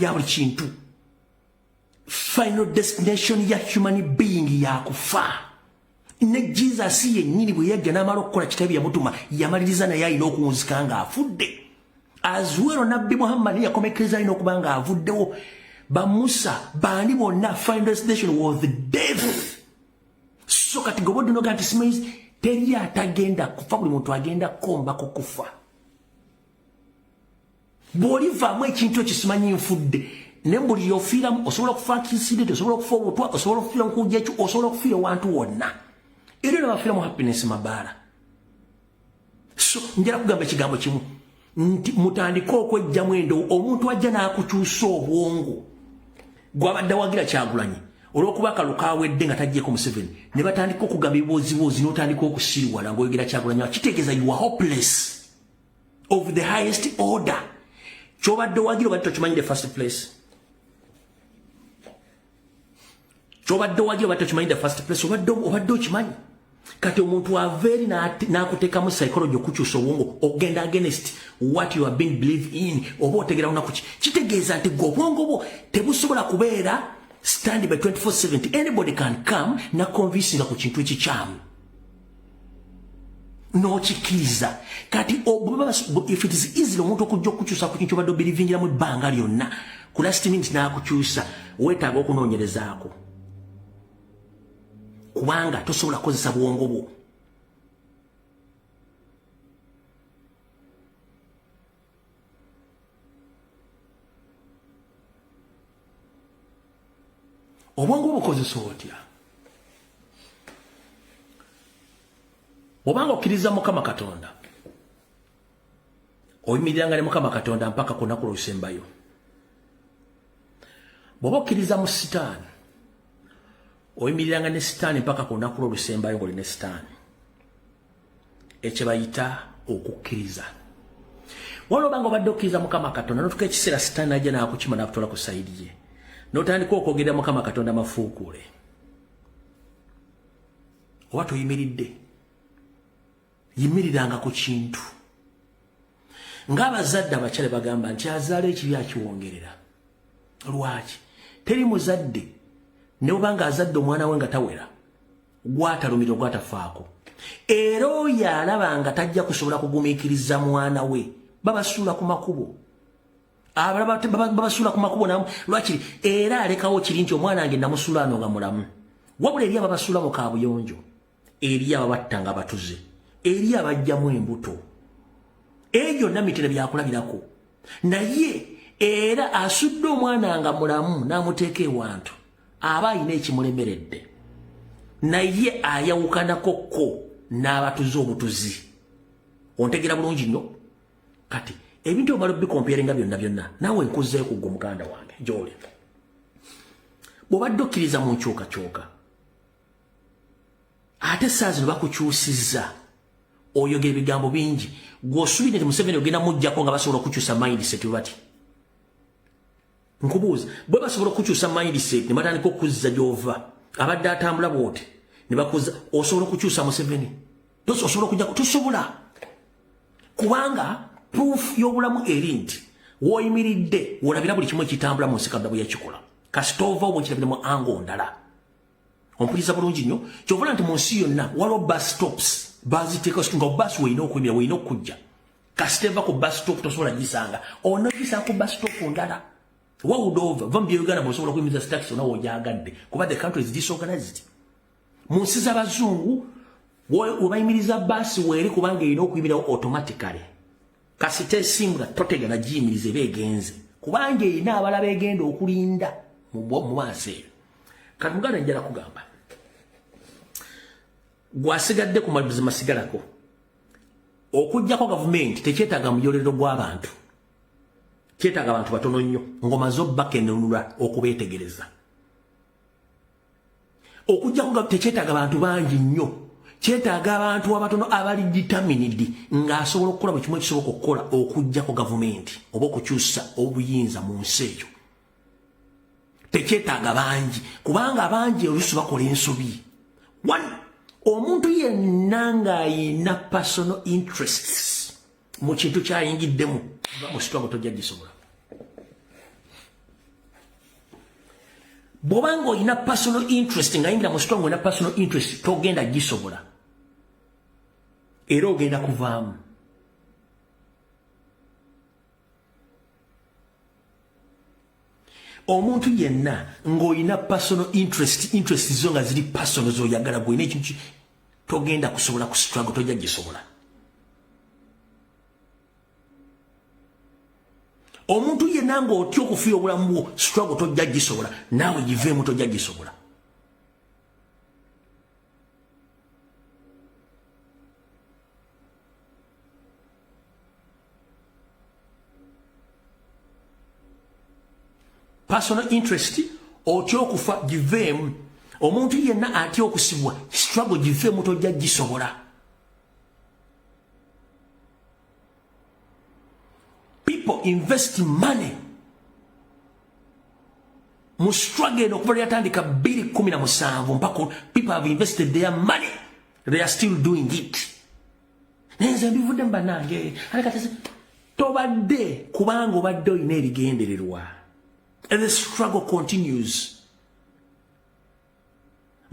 ya buli kintu. Final destination ya human being ya kufa. Ne Jesus yennyini bwe yajja n'amala okukola kitabu yamutuma yamaliriza naye alina okuwunzika nga afudde. As well Nabbi Muhammad yakomekeza alina okuba nga avuddewo. Ba Musa bandi bonna final destination was the death. So kati gobodde noga nti simanyi teri atagenda kufa buli muntu agenda komba kukufa. Bw'olivaamu ekintu ekisimanyi nfudde ne mbuli yofiiramu osobola kufa accident osobola kufa obutwa osobola kufiira nkujja ekyo osobola kufiira wantu wonna. Era n'abafiira mu happiness mabaala. So njala kugamba ekigambo kimu nti mutandika okwejjamu endo omuntu ajja n'akukyusa obwongo gw'abadde wagira Kyagulanyi olw'okuba akalu kaawedde nga tajjeko Museveni ne batandika okugamba ebiboozi n'otandika okusiriwala ng'oyogera Kyagulanyi kitegeeza you are hopeless of the highest order. Ky'obadde wagira obadde tokimanyi the first place. Ky'obadde wagira obadde tokimanyi the first place obadde okimanyi. Kati omuntu aveeri n'akuteekamu psychology okukyusa obwongo ogenda against what you have been believed in oba otegera lunaku ki kitegeeza nti gwe obwongo bwo tebusobola kubeera stand by 24/7. Anybody can come na convincinga ku kintu ekikyamu n'okikkiriza. Kati if it is easy omuntu okujja okukyusa ku kintu obadde obirivingiramu ebbanga lyonna ku last minute n'akukyusa weetaaga okunoonyerezaako kubanga tosobola kukozesa bwongo bwo. Obwongo bukozesa otya? Obanga okkiriza Mukama Katonda oyimiriranga ne Mukama Katonda mpaka ku lunaku lw'olusembayo. Bw'oba okkiriza mu Sitaani oyimiriranga ne sitaani mpaka ku lunaku olusembayo ng'oli ne sitaani ekye bayita okukkiriza waliwo obanga obadde okkiriza mukama katonda notuka ekiseera sitaani najja naakukima nakutwala ku sayidi ye notandika okwogerera mukama katonda mafuukuule oba toyimiridde yimiriranga ku kintu ng'abazadde abakyale bagamba nti azaala ekibi akiwongerera lwaki teri muzadde ne bwanga azadde omwana we nga tawera gwatalumira gwatafaako era oyo alaba nga tajja kusobola kugumiikiriza mwana we babasuula ku makubo babasuula ku makubo lwakiri era alekawo kiri nti omwana wange namusuula ano nga mulamu wabula eri ababasuula mu kaabuyonjo eri ababatta nga batuze eri abajjamu embuto eyo gyonna mitera byakulabirako naye era asudde omwana nga mulamu n'amuteeka ewantu aba alina ekimulemeredde naye ayawukanakokko n'abatuze obutuzi ontegera bulungi nnyo kati ebintu omala bikompyarenga byonna naawe nkuzeeyo ku ggwe muganda wange gy'oli bw'obadde okkiriza mu nkyukakyuka ate saa zino bakukyusizza oyogera ebigambo bingi gw'osuubire nti Museveni ogenda mujjako nga basobola okukyusa mindset bati nkubuuza bwe basobola okukyusa mindset ne batandika okuzza gy'ova abadde atambula bw'oti ne bakuza osobola okukyusa Museveni osobola okujjako tosobola kubanga proof y'obulamu eri nti w'oyimiridde wolabira buli kimu ekitambula mu nsi Katonda bwe yakikola kasita ova obwekirabira mu ango ndala ompuliriza bulungi nnyo kyovula nti mu nsi yonna waliwo bus stops baziteeka nga basi weina okuyimira weina okujja kasita eva ku bus stop tosobola gisanga onogisanga ku bus stop ndala wawudova va mubyuganda bwosobola kuyimiriza taxi onawo ogyagadde kuba the country is disorganized mu nsi z'abazungu webayimiriza basi weeri kubanga erina okuyimirawo automatically kasita esimbula totegana giyimiriza eba egenze kubanga erina abalala egenda okulinda mu maaso eyo kati muganda njala kugamba gwasigadde ku mazima masigalako okujjako gavumenti tekyetaaga muyolero gw'abantu kyetaaga abantu batono nnyo ng'omaze obbakenenula okubeetegereza okujjako tekyetaaga abantu bangi nnyo kyetaaga abantu abatono abali determined ng'asobola okukola buli kimu ekisoboka okukola okujjako gavumenti oba okukyusa obuyinza mu nsi eyo tekyetaaga bangi kubanga abangi oluusi bakola ensobi omuntu yenna ng'ayina personal interests mu kintu kyayingiddemu mu sitwago tojja gisobola bw'obanga olina personal interest ng'ayingira mu sitwago olina personal interest togenda gisobola era ogenda kuvaamu omuntu yenna ng'olina personal interest zo nga ziri personal zoyagala gwena ekintu togenda kusobola ku struggle tojja gisobola omuntu yenna ng'otya okufiira obulamu bwo struggle tojja gisobola naawe giveemu tojja gisobola personal interest otya okufa giveemu omuntu yenna atya okusibwa struggle giveemu tojja gisobola people invest money mu struggle eno okuva lyatandika 2017 mpaka people have invested their money they are still doing it nenze mbivudde mbanange alekatese tobadde kubanga obadde olina ebigendererwa and the struggle continues.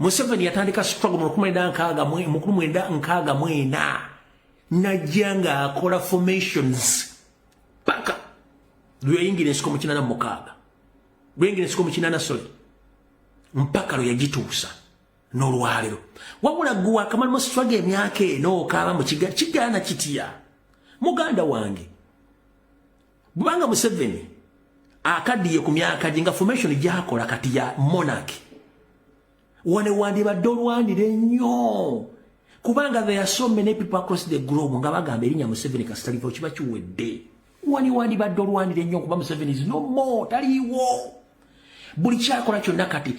Museveni yatandika struggle mu 1964 najja nga akola formations paka lweyingira ensiko mu 86 lweyingira ensiko mu 88 mpaka lwe yagituusa n'olwaliro wabula gwe akamala mu struggle emyaka eno okaaba mu kigaana kitya muganda wange bubanga Museveni akadiye ku myaka jinga formation gyakola kati ya monarchy wane wandibadde olwanire nnyo kubanga there are so many people across the globe nga bagamba erinnya Museveni kasitalivo kiba kiwedde wandibadde olwanire nnyo kuba Museveni is no more taliwo buli kyakola kyonna kati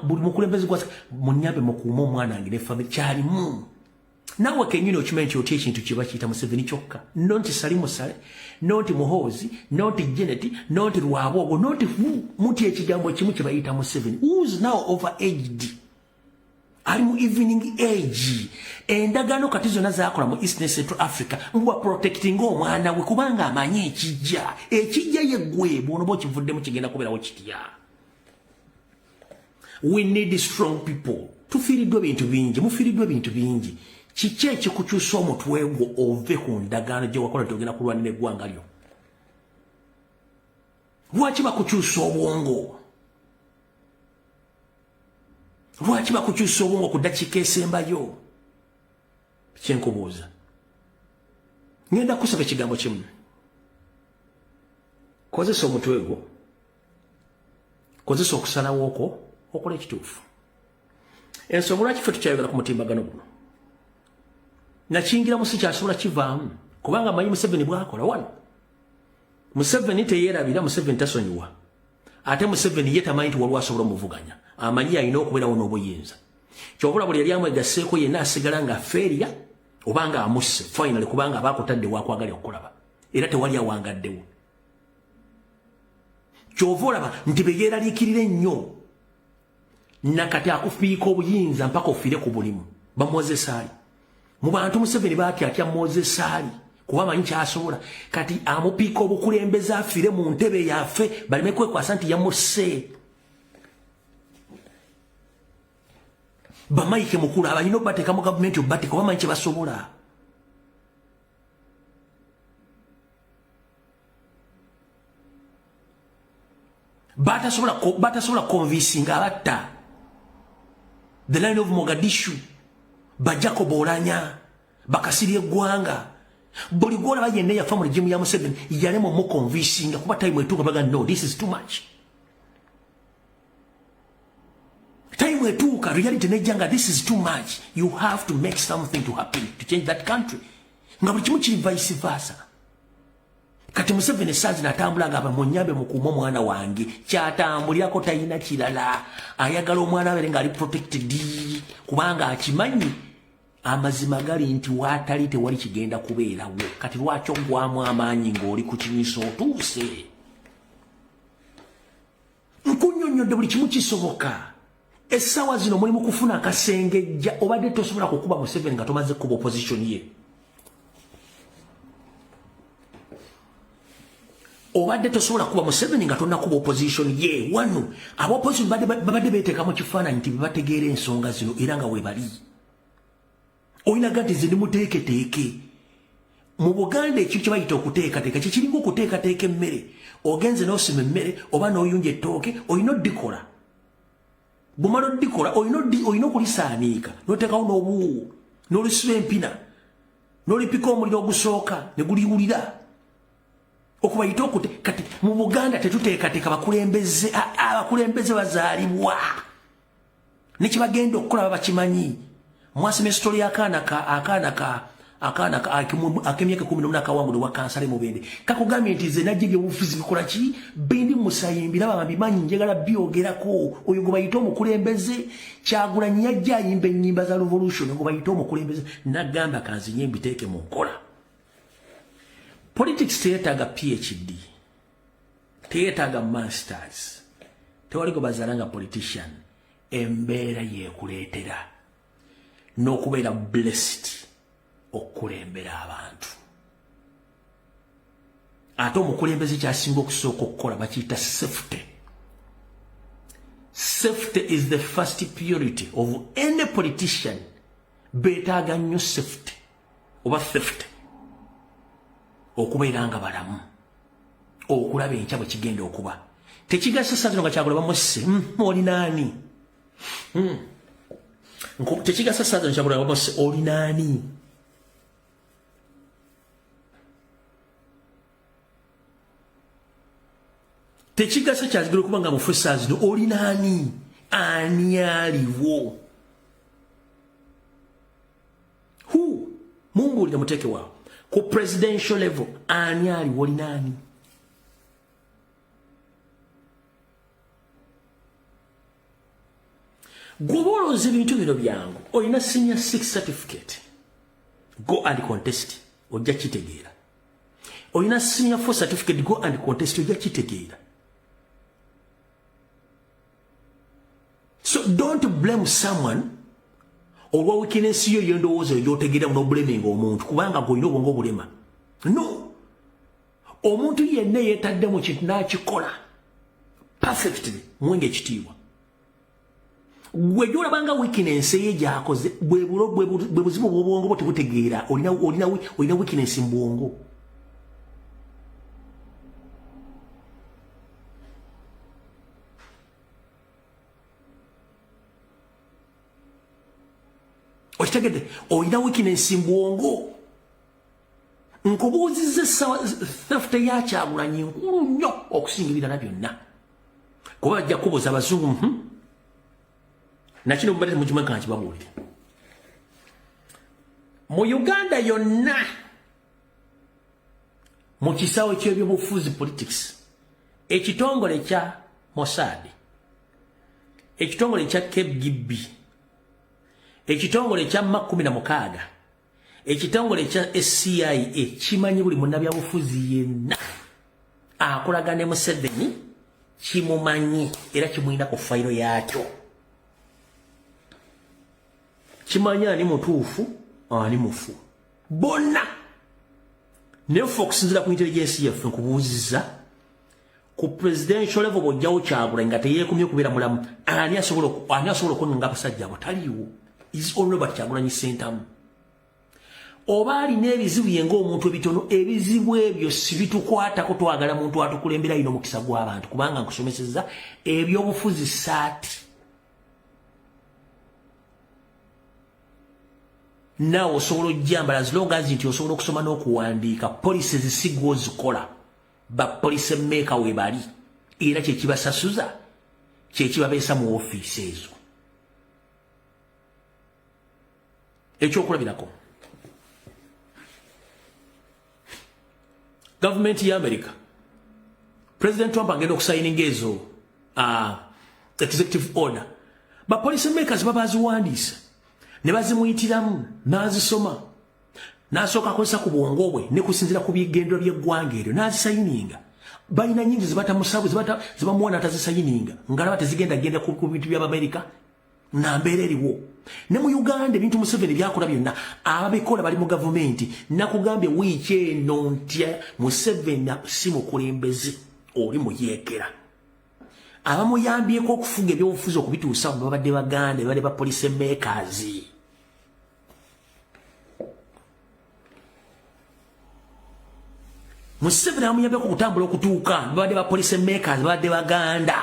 buli mukulembeze gwasa munyambe mukuuma omwana wange ne family kyalimu naawe kenyini okimanyi nti otya ekintu kiba kiyita Museveni kyokka nonti Sali Musale nonti Muhoozi nonti Janet nonti Lwabwogo nonti muti ekigambo kimu kye bayita Museveni who's now overaged ali mu evening age endagaano kati zonna zaakola mu East and Central Africa ngwa protecting omwana we kubanga amanyi ekijja yeggwe bwono bokivuddemu kigenda kubeerawo kitya. We need strong people. Tufiiriddwa bintu bingi mufiiriddwa bintu bingi kiki ekikukyusa omutwe gwo ove ku ndagaano gye wakola togenda kulwanira eggwanga lyo lwaki bakukyusa obwongo lwaki bakukyusa obwongo ku ddakiika esembayo kyenkubuuza ngenda kusaba ekigambo kimu kozesa omutwe gwo kozesa okusalawooko okola ekituufu ensonga lwaki ffe tukyayogera ku mutimbagano guno nakiyingira musi kyasobola kivaamu kubanga amanyi Museveni bwakola wano Museveni teyeerabira Museveni tasonyiwa ate Museveni ye tamanyi nti waliwo asobola omuvuganya amanyi alina okubeerawo n'obuyinza kyobula buli yali amwegasseeko yenna asigala nga feeriya obanga amusse finally kubanga abaakutadde wakwagalya okukulaba era tewali awangaddewo kyova olaba nti beyeeraliikirira ennyo nakati akufiika obuyinza mpaka ofiire ku bulimu bamwozesa ali mu bantu Museveni batyatya mwozesa ali kuba amanyi kyasobola kati amupiika obukulembeze afiire mu ntebe yaffe baleme kwekwasa nti yamusse bamayike mukulu abalina obateeka mu gavumenti obateeka oba amanyi kye basobola batasobola konvinsinga abatta the line of Mogadishu bajjako Bolanya bakasirya eggwanga buli gwolaba yenna yafa mu regimu ya Museveni yalema omukonvinsinga kuba time etuuka baga no this is too much time etuuka reality nejjanga this is too much you have to make something to happen to change that country nga buli kimu kiri vice versa kati Museveni saazi natambula nga bamunyambe mukuuma omwana wange kyatambulirako talina kirala ayagala omwana abere nga ali protected kubanga akimanyi amazima gali nti watali tewali kigenda kubeerawo kati lwaki ogwamu amaanyi ng'oli ku kinyiso otuuse nkunnyonnyodde buli kimu kisoboka essaawa zino mulimu kufuna akasengejja obadde tosobola kukuba Museveni nga tomaze kuba opposition ye obadde tosobola kuba Museveni nga tonnakuba opposition ye wano abopposition babadde beeteekamu kifaananyi nti bebategeera ensonga zino era nga webali olina gati zindi muteeketeeke mu Buganda ekyo kye bayita okuteekateeka kikiringa okuteekateeka emmere ogenze n'osima emmere oba n'oyunja ettooke olina oddikola bumala oddikola olina okulisaaniika n'oteekawo n'obuwu n'olusiba empina n'olipika omuliro ogusooka ne guliwulira okubayita okute kati mu Buganda tetuteekateeka abakulembeze bazaalibwa ne kye bagenda okukola baba bakimanyi mwasima esitori y'akaana ak'emyaka 14 akawangudde wa kansale Mubende kakugambye nti ze najje byobufuzi bikola ki bindi musayimbira babimanyi njagala byogerako oyo gwe bayita omukulembeze Kyagulanyi yajja ayimba ennyimba za revolution gwe bayita omukulembeze nagamba kanzinye mbiteeke mu nkola politics teyeetaaga PhD teyeetaaga masters tewali gwe bazaalanga politician embeera yeekuleetera n'okubeera blessed okukulembera abantu ate omukulembeze kyasinga okusooka okukola bakiyita safety is the first priority of any politician beetaaga nnyo safety oba theft okubeera nga balamu okulaba enkya bwe kigenda okuba tekigasa sazino nga Kyagulanyi bamusse olinaani tekigasa sazino Kyagulanyi bamusse olinaani tekigasa kyazigala okuba nga mufe sazino olinaani ani aliwo mumbuulire muteeke waawo ku presidential level ani aliwo olinaani Goboloze bintu bino byangu. Oyina senior 6 certificate. Go and contest. Ojja kitegeera. Oyina senior 4 certificate. Go and contest. Ojja kitegeera. So don't blame someone olwa weakness yo yendowooza yotegeera no blaming omuntu kubanga goyina obwongo bulema. No. Omuntu yenna yeetadde mu kintu n'akikola perfectly mwenge ekitiibwa. Gwe gy'olabanga weakness ye gy'akoze bwe buzibu bw'obwongo bwo tebutegeera olina weakness mu bwongo. Okitegedde olina weakness mu bwongo. Nkubuuzizza theft ya Kyagulanyi nkulu nnyo okusinga ebirala byonna. Kuba bajja kubuuza abazungu nakino mubadde mujimaka nkibabuulire. Mu Uganda yonna mu kisaawe ky'ebyobufuzi politics ekitongole kya Mossad, ekitongole kya KGB, ekitongole kya M16, ekitongole kya CIA kimanyi buli munnabyabufuzi yenna akolagana ne Museveni kimumanyi era kimuyina ku fayiro yakyo. Kimanya ani mutuufu ani mufu bonna. Nefe okusinziira ku intelligence yaffe nkubuuzizza ku presidential level bw'ojjawo Kyagulanyi nga teyeekumye kubeera mulamu ani asobola okwenganga abasajja abo taliiwo. Is all Robert Kyagulanyi Sentamu. Oba alina ebizibu ye ng'omuntu ebitono, ebizibu ebyo si bitukwatako twagala muntu atukulembera ino mukisa gw'abantu kubanga nkusomesezza ebyobufuzi saati. Nawe osobola ojjambala as long as nti osobola okusoma n'okuwandiika police zisigwa ozikola bapolice mmeka we bali era kyekibasasuza kyekibabeesa mu ofiisi ezo. Ekyokulabirako government ya America President Trump agenda okusayininga ezo executive order bapolice makers babaziwandiisa ne bazimuyitiramu n'azisoma n'asooka akozesa ku bwongo bwe ne kusinziira ku bigendero by'eggwanga eryo n'azisayininga. Balina nyingi zibatamusabu zibamuwana atazisayininga ngalaba tezigenda ku bintu by'Amerika na mbeera eriwo. Ne mu Uganda ebintu Museveni byakola byonna ababikola bali mu gavumenti. Nakugambye wiiki eno nti Museveni si mukulembeze oli muyeekera. Abamuyambyeko okufuga ebyobufuzi okubituusa mu babadde Baganda babadde ba police makers. Museveni amuyambyeko okutambula okutuuka babadde ba police makers babadde Baganda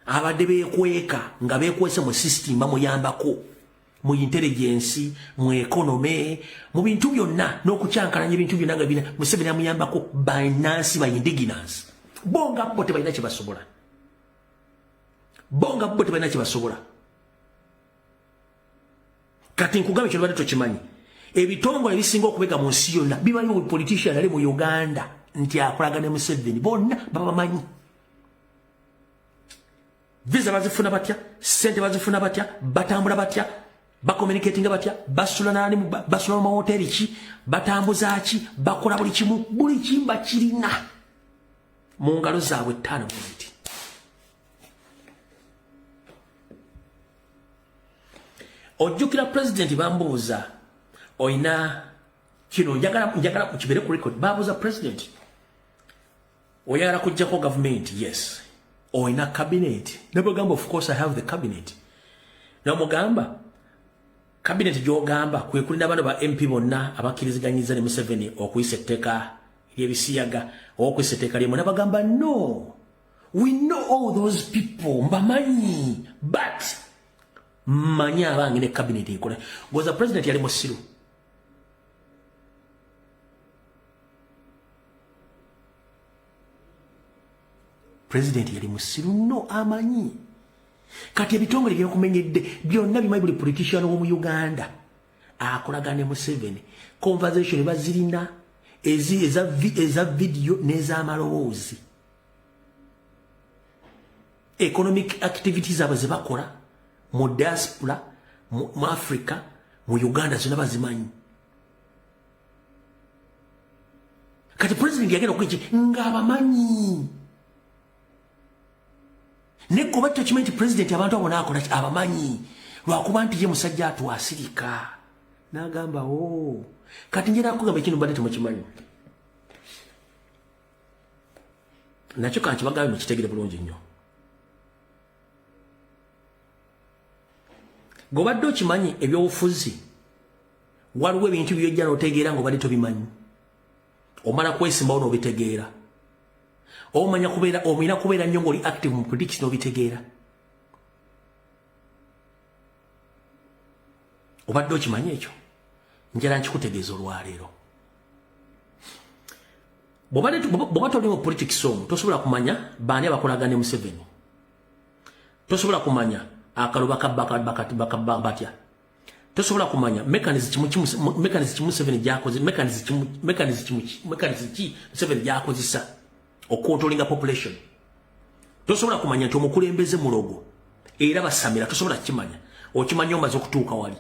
abadde beekweka nga beekwese mu system bamuyambako mu intelligence mu economy mu bintu byonna n'okukyankalanya ebintu byonna nga bina Museveni amuyambako binance by indigenous. Bonga bo tebalina kye basobola. Bonga bo tebalina kye basobola. Kati nkugambe kino badde tokimanyi ebitongole ebisinga okubega mu nsi yonna bimanyi buli politician ali mu Uganda nti akolagana ne Museveni bonna babamanyi. Visa bazifuna batya, sente bazifuna batya, batambula batya, bakommunicating batya, basula nani basula mu hoteli ki, batambuza ki, bakola buli kimu, buli kimba kirina mu ngalo zaabwe ttaano bwiti. Ojjukira president bambuuza oyina kino njagala kukibere ku record bambuuza president oyagala kujjako government. Yes. Oyina cabinet. Nebagamba of course I have the cabinet. Namugamba cabinet gy'ogamba kwe kulina bano ba MP bonna abakkiriziganyizza ne Museveni okuyisa etteeka ly'ebisiyaga okuyisa etteeka ly'emu. Nabagamba no, we know all those people mbamanyi but manyi abange ne cabinet ekola. Goza president yali musiru. President yali musiru no amanyi. Kati ebitongole by'okumenyedde byonna bimanyi buli politician w'omu Uganda akolagana ne Museveni. Conversation bazirina eza video n'ez'amaloboozi. Economic activities abo ze bakola mu diaspora mu Africa mu Uganda zonna bazimanyi. Kati president yagenda okwichi nga abamanyi. Neko batto chimenti president abantu abo nakola abamanyi. Lwakuba nti ye musajja atwasirika. Nagamba kati njera kugamba ekintu badde temukimanyi. Nakyo kanti bagambe mukitegere bulungi nnyo. Gobadde okimanyi ebyobufuzi waliwo ebintu byojja n'otegeera ng'obadde tobimanyi. Omala kwesimbawo n'obitegeera. Omanya kubeera nnyo ng'oli active mu prediction n'obitegeera. Obadde okimanyi ekyo? Njala nkikutegeeza olwaleero. Bw'oba toli mu politics omwo tosobola kumanya baani abakolagana ne Museveni. Tosobola kumanya akaluba batya. Tosobola kumanya mechanism Museveni gyakoze mechanism ki Museveni gyakozesa okontrolinga population. Tosobola kumanya nti omukulembeze mulogo era basamira. Tosobola kimanya. Okimanya omaze okutuuka wali.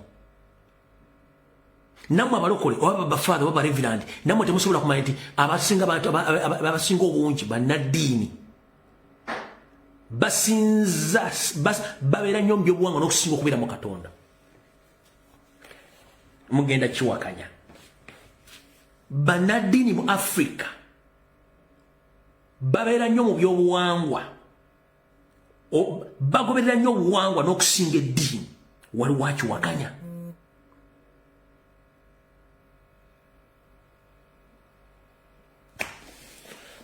Namwe abalokole oba bafather oba reverend namwe temusobola kumanya nti abasinga obungi bannaddiini basinza babeera nnyo mu byobuwangwa n'okusinga okubeera mu Katonda. Mugenda kiwakanya. Bannaddiini mu Africa babeera nnyo mu byobuwangwa bagoberera nnyo obuwangwa n'okusinga eddiini. Waliwo akiwakanya.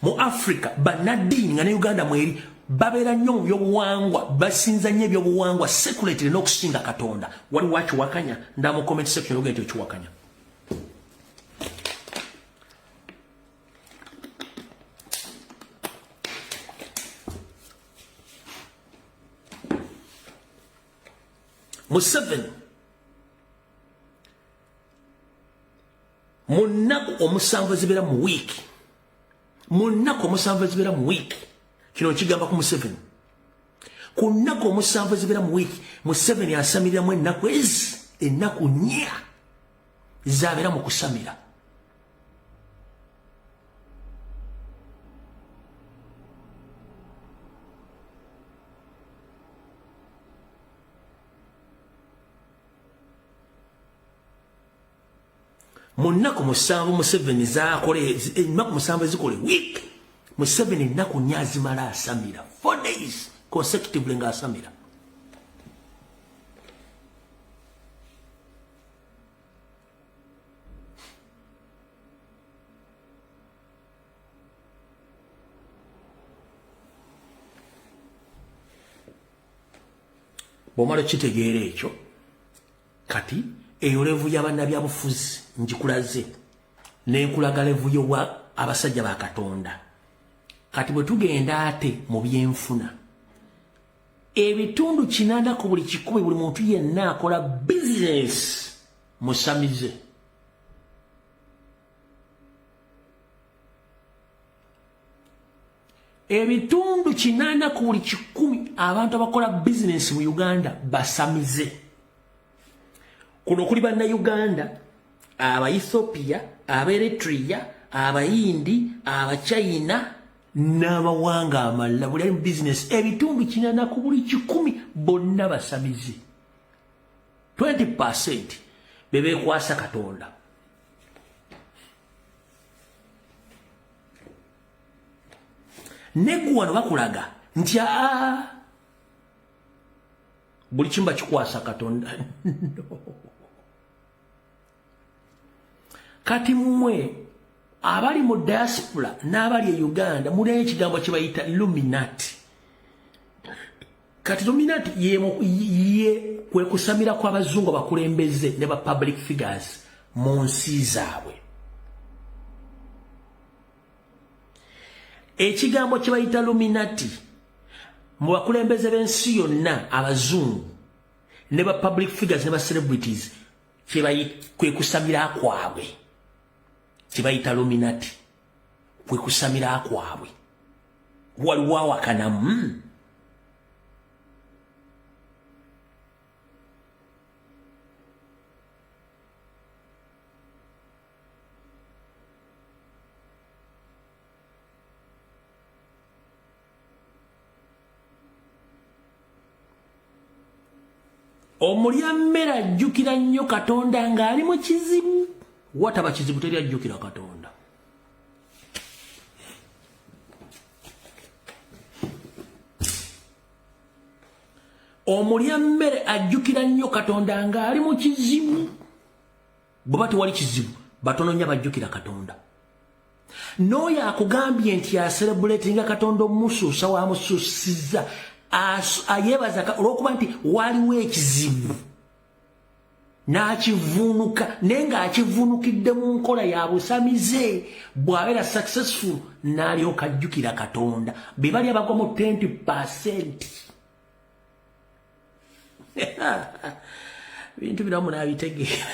Mu Africa bannaddiini nga ne Uganda mweri babeera nnyo mu byobuwangwa basinza nnyo ebyobuwangwa secularity n'okusinga Katonda. Waliwo akiwakanya. Nda mu comment section ogenda ekiwakanya. Museveni mu nnaku omusanvu ezibeera mu wiiki kino nkigamba ku Museveni. Ku nnaku omusanvu ezibeera mu wiiki Museveni asamiriramu ennaku ennaku 4 zabeera mu kusamira. Mu nnaku 7 Museveni ennaku 7 ezikole wiiki Museveni ennaku 4 azimala asamira 4 days consecutively nga asamira. Bw'omala okitegeera ekyo kati eyo levu y'abannabyabufuzi njikulaze n'enkulaga levu y'owa abasajja ba Katonda. Kati bwe tugenda ate mu byenfuna ebitundu 80 ku buli 100 buli muntu yenna akola business musamize. Ebitundu 80 ku buli 100 abantu abakola business mu Uganda basamize. Kuno kuli bannayuganda, Aba-Ethiopia, Aba-Eritrea, Abayindi, Abachina n'amawanga amalala buli mu business ebitundu 80 ku buli 100 bonna basamize. 20% bebekwasa Katonda. Neguwano bakulaga nti buli kimba kikwasa Katonda. Kati mmwe abali mu diaspora n'abali e Uganda muliyo ekigambo kye bayita Illuminati. Kati Illuminati ye kwe kusamira kw'abazungu abakulembeze ne ba public figures mu nsi zaabwe. Ekigambo kye bayita Illuminati mu bakulembeze b'ensi yonna abazungu ne ba public figures ne ba celebrities kwe kusamira kwabwe. Kibayita Illuminati kwe kusamira kwabwe. Waliwo awakanamu. omulya mmere ajjukira nnyo Katonda ng'ali mu kizibu wataba kizibu teri ajjukira Katonda. Omulya mmere ajjukira nnyo Katonda ng'ali mu kizibu bw'oba tewali kizibu batono nnyo bajjukira Katonda. N'oyo akugambye nti aserebuletinga Katonda omusuusa wamusuusiza ayebaza olw'okuba nti waliwo ekizibu n'akivuunuka naye ng'akivunukidde mu nkola ya busamize bw'abeera successful n'alyoka ajjukira Katonda be bali abagwa mu 20%. Bintu biramu n'abitegeera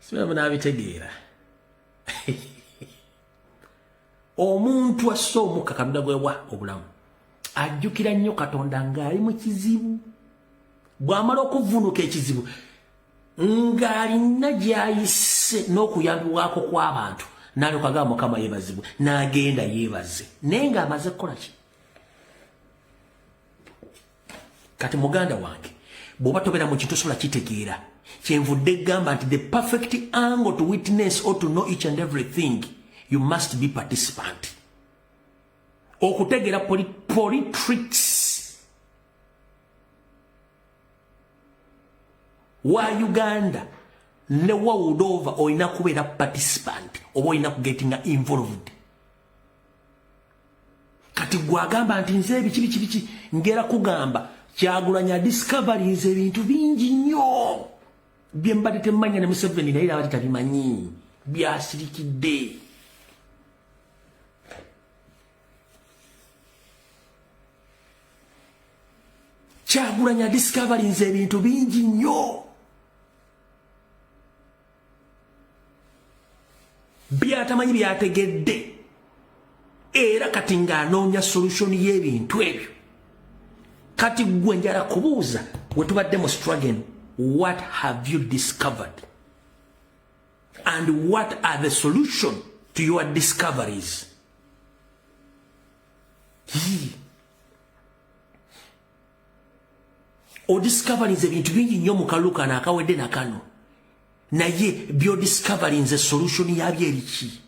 sibiramu n'abitegeera. Omuntu asse omukka Katonda gwewa obulamu ajjukira nnyo Katonda ng'ali mu kizibu bw'amala okuvunuka ekizibu ng'alina gy'ayise n'okuyambibwako kw'abantu n'alyoka agamba Mukama yeebazibwe n'agenda yeebaze naye ng'amaze kukola ki? Kati muganda wange bw'oba tobeera mu kintu osobola kitegeera kyenvudde gamba nti the perfect angle to witness or to know each and everything you must be participant. Okutegeera politics wa Uganda ne wa Udova olina kubeera participant oba olina kugetinga involved. Kati gwagamba nti nze biki ngera kugamba Kyagulanyi discoveries ebintu bingi nnyo bye mbadde temmanya ne Museveni naye abadde tabimanyi byasirikidde. Kyagulanyi discoveries ebintu bingi nnyo byatamanyi byategedde era kati ng'anoonya solution y'ebintu ebyo. Kati gwe njala kubuuza we tubadde mu struggle, what have you discovered and what are the solution to your discoveries? O discoveries ebintu bingi nnyo mu kalulu kano akawedde na kano naye byo discoveries solution yabyo eriki?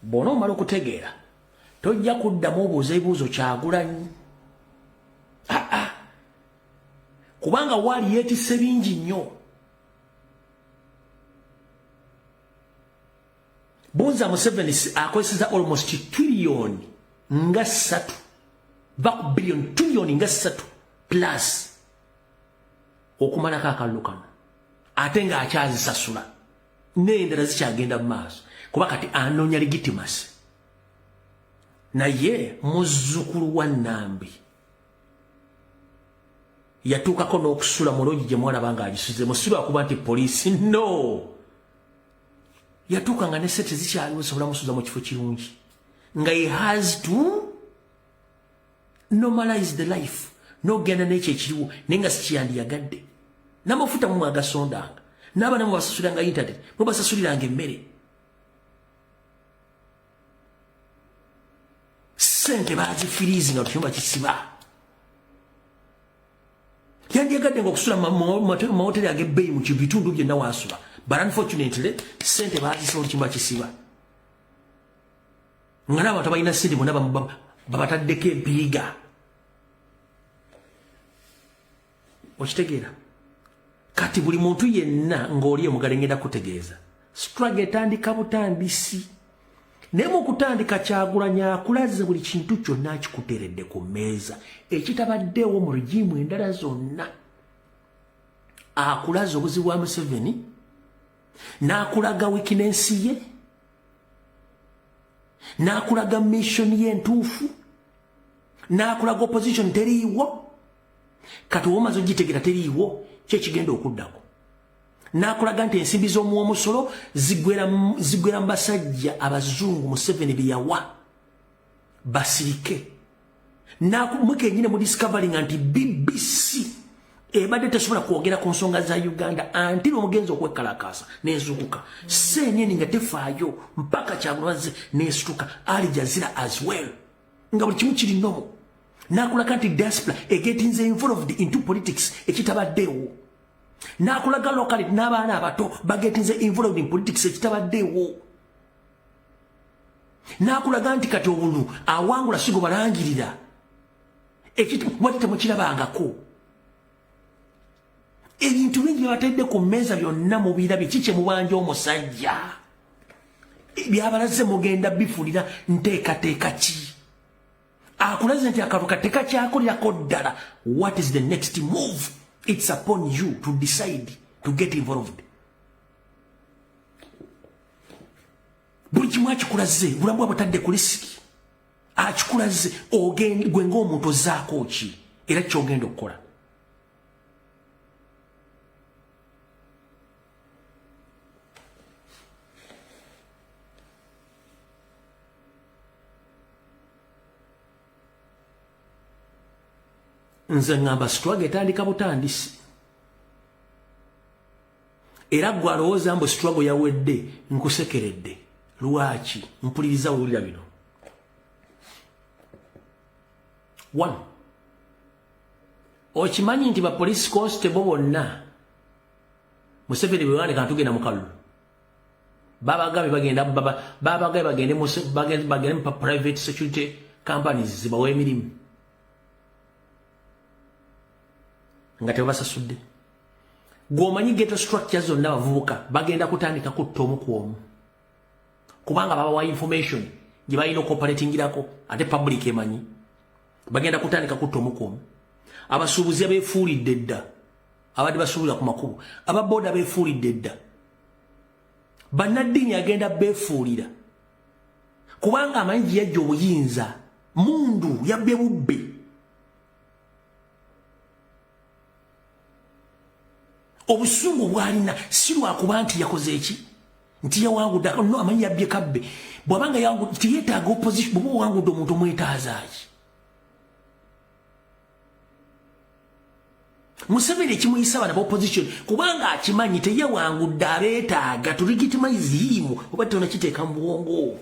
Bono omala okutegeera tojja kuddamu obuuza ebibuuzo Kyagulanyi kubanga waali yeetisse bingi nnyo. Buuza Museveni akozeseza almost trillion nga 3 back billion trillion nga 3 plus okumalako akalulu kano ate ng'akyazisasula n'endala zikyagenda mu maaso kuba kati anoonya legitimacy. Naye muzzukulu wa Nambi yatuukako n'okusula mu loogi gye mwalaba ng'agisuze musula kuba nti poliisi no yatuuka nga ne sente zikyaliwo zisobola musuza mu kifo kirungi nga he has to normalize the life n'ogenda n'ekyo ekiriwo naye nga sikiyandiyagadde n'amafuta mu mwagasondanga n'abaana mubasasuliranga internet mubasasuliranga emmere sente bazifiriizi nga tuyumba kisiba yandiyagadde nga okusula mu hoteli ag'ebbeeyi mu bitundu byonna waasula but unfortunately sente bazisa olukimba kisiba nga n'abantu abalina sente bonna babataddeko empiiga. Okitegeera kati buli muntu yenna ng'oli omugale ngenda kutegeeza struggle etandika butandisi naye mu kutandika Kyagulanyi akulaze buli kintu kyonna akikuteeredde ku mmeeza ekitabaddeewo mu regimu endala zonna. Akulaze obuzibu bwa Museveni n'akulaga weakness ye n'akulaga mission ye entuufu n'akulaga opposition teriiwo kati womaze ogitegeera teriiwo kyekigenda okuddako nakulaga nti ensimbi z'omuwomusolo zigwera mu basajja abazungu Museveni byeyawa basirike. Mukenyine mu discovering anti BBC ebadde tesobola kwogera ku nsonga za Uganda anti omugenzi okwekalakaasa n'ezukuka CNN nga tefaayo mpaka Kyagulanyi n'esituka Al Jazeera as well nga buli kimu kiri nomo. Nakulaga nti diaspora egetinze involved into politics ekitabaddeewo. Nakulaga locally n'abaana abato bagetinze involved in politics ekitabaddeewo. Nakulaga nti kati obulu awangula sigo balangirira wate mukirabangako. Ebintu bingi byebatadde ku mmeeza byonna mubirabye kiki mubanja omusajja byabalaze mugenda bifulira nteekateeka ki akulaze nti akantu kateeka kyakolirako ddala. What is the next move? It's upon you to decide to get involved. Buli kimu akikulaze bulamu bwabutadde ku risiki akikulaze gwe ng'omuntu ozzaako ki era kyogenda okukola. Nze ngamba struggle etandika butandisi era gwe alowooza mbu struggle yawedde nkusekeredde. Lwaki? Mpuliriza wulira bino. 1. Okimanyi nti ba police constable bonna Museveni bwe wandika ntugenda mu kalulu babagabe bagende mu private security companies zibawa emirimu nga tebasasudde. Gwomanyi ghetto structures zonna bavubuka bagenda kutandika kutta omu ku omu kubanga babawa information gye balina okoperatingirako ate public emanyi bagenda kutandika kutta omu ku omu. Abasuubuzi abeefuulidde dda abadde basuubula ku makubo ababooda beefuulidde dda bannaddiini agenda beefuulira kubanga amanyi gye yajja obuyinza mundu yabbe bubbe. Obusungu bwalina si lwakuba nti yakoze eki nti yawangudde no amanyi yabbye kabbe bwabanga yawangudde tiyeetaaga opposition bw'oba owangudde omuntu omwetaazaaki. Museveni ekimuyisa bana opposition kubanga akimanyi teyawangudde abeetaaga to legitimize him oba tonakiteeka mu bwongo.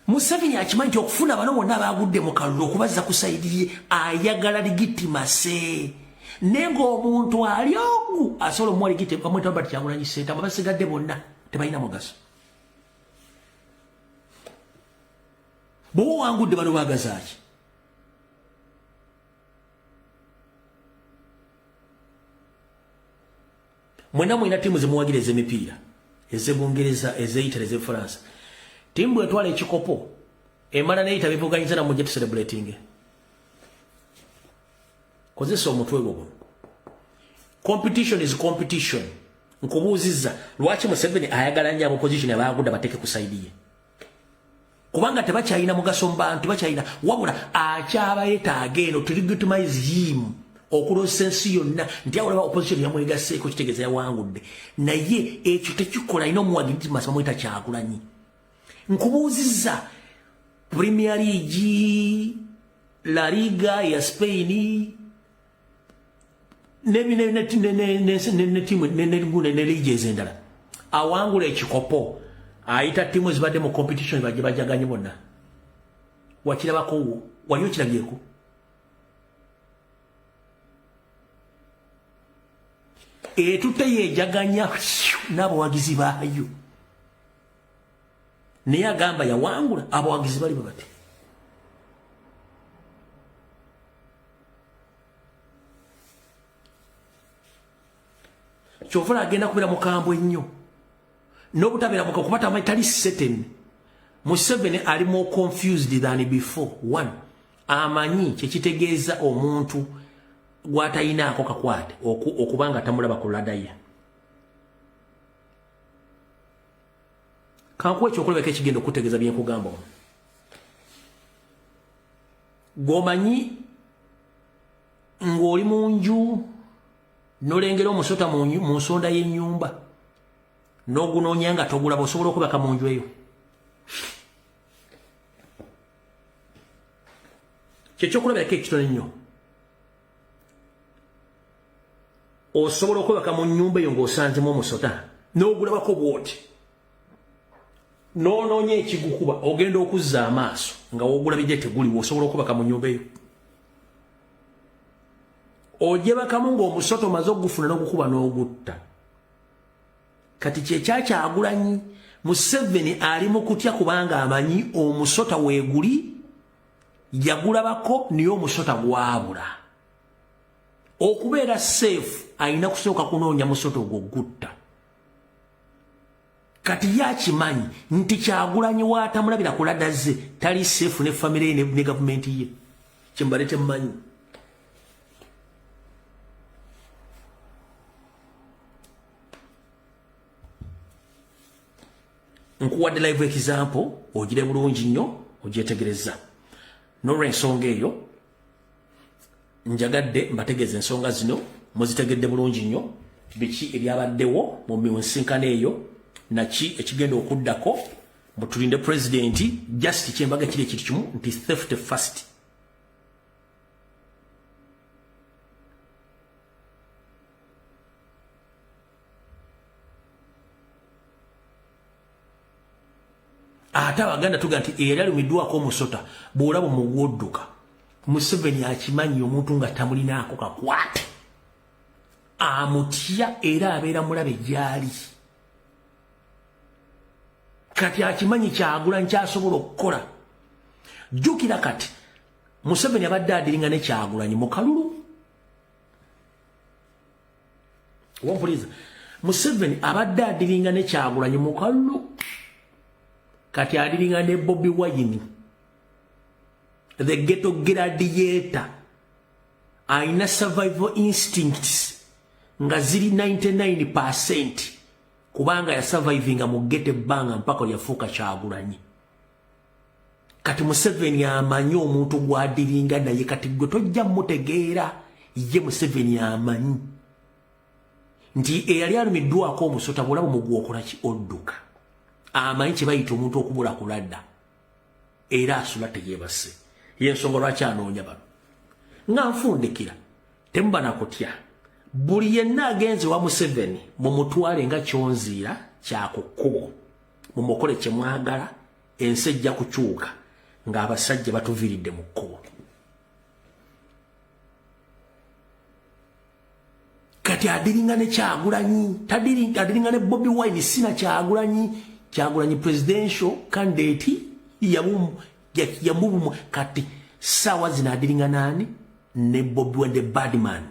Museveni akimanyi nti okufuna bano bonna abagudde mu kalulu okubazza ku sayidi ye ayagala legitimase naye ng'omuntu ali ogu asobola omuwa legitimase bamweta Robert Kyagulanyi Ssentamu basigadde bonna tebalina mugaso. Bw'oba owangudde bano baagazaaki? Mwena mwina tiimu zemuwagira ez'emipiira ez'Ebungereza ez'Italy ez'Efaransa. Timu etwala ekikopo emala neyita bivuganyiza na mujja celebrating. Kozesa omutwe gwo. Competition is competition. Nkubuuziza lwaki Museveni ayagala nnyo opposition abagudde bateke ku side ye. Kubanga tebakyalina mugaso mu bantu tebakyalina wabula akyabayetaaga eno to legitimize him okulosa ensi yonna nti awulaba opposition yamwegaseeko kitegeeza yawangudde naye ekyo tekikola ina omuwagirizi masaba mweta Kyagulanyi. Nkubuuziza Premier League, La Liga ya Spain ne timu ne league ezendala awangula ekikopo ayita timu ezibadde mu competition bajje bajaganye bonna wakirabako waliyo kirabyeko. Tuteyejaganya n'abawagizi baayo naye agamba yawangula abawagizi bali bati. Kyovula agenda kubeera mukambwe ennyo n'obutabeera muka kubata amatali certain. Museveni ali more confused than before. 1. Amanyi kyekitegeeza omuntu gw'atayinaako kakwate okubanga tamulaba ku ladaya. Kankuwa ekyokulabeka ekigenda okutegeeza bye nkugamba. Gomanyi ng'oli mu nju n'olengera omusota mu nsonda y'ennyumba n'ogunoonya nga togulaba osobola okubaka mu nju eyo. Kyekyokulabirako ekitono ennyo. Osobola okwebaka mu nnyumba eyo ng'osanzemu omusota n'ogulabako bw'oti n'onoonya ekigukuba ogenda okuzza amaaso nga wogulabidde teguliwo osobola okwebaka mu nnyumba eyo. Ogyebakamu ng'omusota omaze okugufuna n'ogukuba n'ogutta. Kati Kyagulanyi Museveni ali mu kutya kubanga amanyi omusota weeguli yagulabako niyo omusota gwabula. Okubeera safe ayina kusooka kunoonya musota ogwo gutta. Kati yakimanyi nti Kyagulanyi waatamulabira kulada ze tali safe ne famire ye ne gavumenti ye. Kyembale temmanyi. Nkuwadde live example ogire bulungi nnyo ogyetegereza. N'olw'ensonga eyo njagadde mbategeeza ensonga zino muzitegedde bulungi nnyo biki ebyabaddewo mu miwunsinkano eyo naki ekigenda okuddako mutulinde pulezidenti just kyembaga kiri ekintu kimu nti theft first. Ate Abaganda tuga nti eyali alumiddwako omusota bw'olaba omugwodduka Museveni akimanyi omuntu nga tamulinaako kakwate amutya era abeera mulabe gyali. Kati akimanyi Kyagulanyi kyasobola okukola. Jjukira kati Museveni abadde adiringa ne Kyagulanyi mu kalulu. Wampuliza Museveni abadde adiringa ne Kyagulanyi mu kalulu. Kati adiringa ne Bobi Wine, the ghetto gladiator, aina survival instincts nga ziri 99% kubanga ya survivinga mu ghetto banga mpaka yafuuka Kyagulanyi. Kati Museveni amanyi omuntu gwadiringa naye kati gwe tojja mutegeera ye Museveni amanyi nti eyali alumiddwako omusota bw'olaba mugwokola ki odduka. Amanyi kye bayita omuntu okubula kuladda era asula teyeebase. Y'ensonga lwaki anoonya bano nga nfundikira temuba nakutya. Buli yenna agenze wa Museveni mumutwale nga kyonziira kyako kkubo mumukole kye mwagala ensi ejja kukyuka ng'abasajja batuviiridde mu kkubo. Kati adiringa ne Kyagulanyi adiringa ne Bobi Wine sina Kyagulanyi. Kyagulanyi presidential candidate yamubumu kati sawa zina adiringa nani ne Bobi Wine the bad man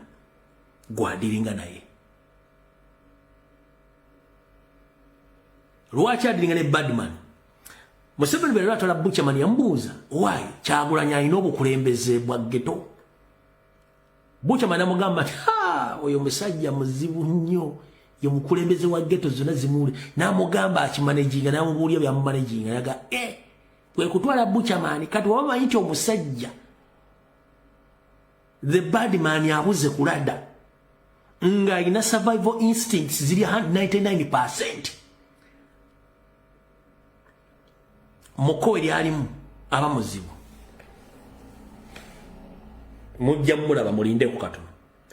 gwadiringa naye. Lwaki adiringa ne bad man? Museveni bwe lwatwala Buchaman yambuuza why Kyagulanyi alina obukulembeze bwa ghetto. Buchaman amugamba nti oyo musajja muzibu nnyo ye mukulembeze wa ghetto zonna zimuli n'amugamba akimanejinga n'amubuulya byamumanejinga yaga kwe kutwala Buchaman kati wabamanyi nti omusajja the bad man abuze kulada nga alina survival instincts ziri 99%. Muko eryalimu aba muzibu mujja mulaba mulinde ku katono.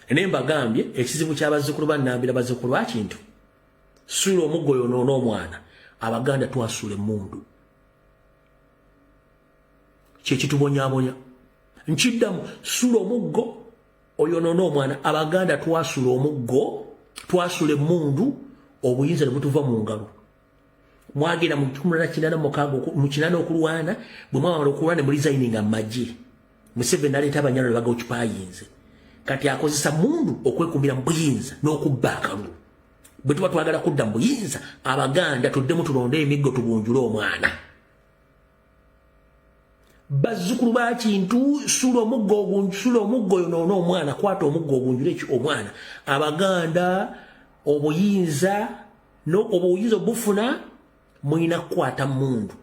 Ene mbagambye ekizibu ky'abazzukulu bannambira bazzukulu bakintu suula omuggo yonoona omwana. Abaganda twasuula emmundu kyekitubonyaabonya. Nkiddamu suula omuggo oyonoona omwana. Abaganda twasuula omuggo twasuula emmundu obuyinza ne butuva mu ngalo. Mwagenda mu 1986 mu 8 okulwana bwe mwamala okulwana ne mulizayininga mu magye. Museveni naleeta abanyalo ne baga okipayinze. Kati akozesa mundu okwekumbira mu buyinza n'okubba akalulu. Bwe tuba twagala kudda mu buyinza Abaganda tuddemu tulonde emiggo tugunjule omwana. Bazzukulu ba kintu suula omuggo yonoona omwana kwata omuggo ogunjule omwana. Abaganda obuyinza obufuna mwina kukwata mundu.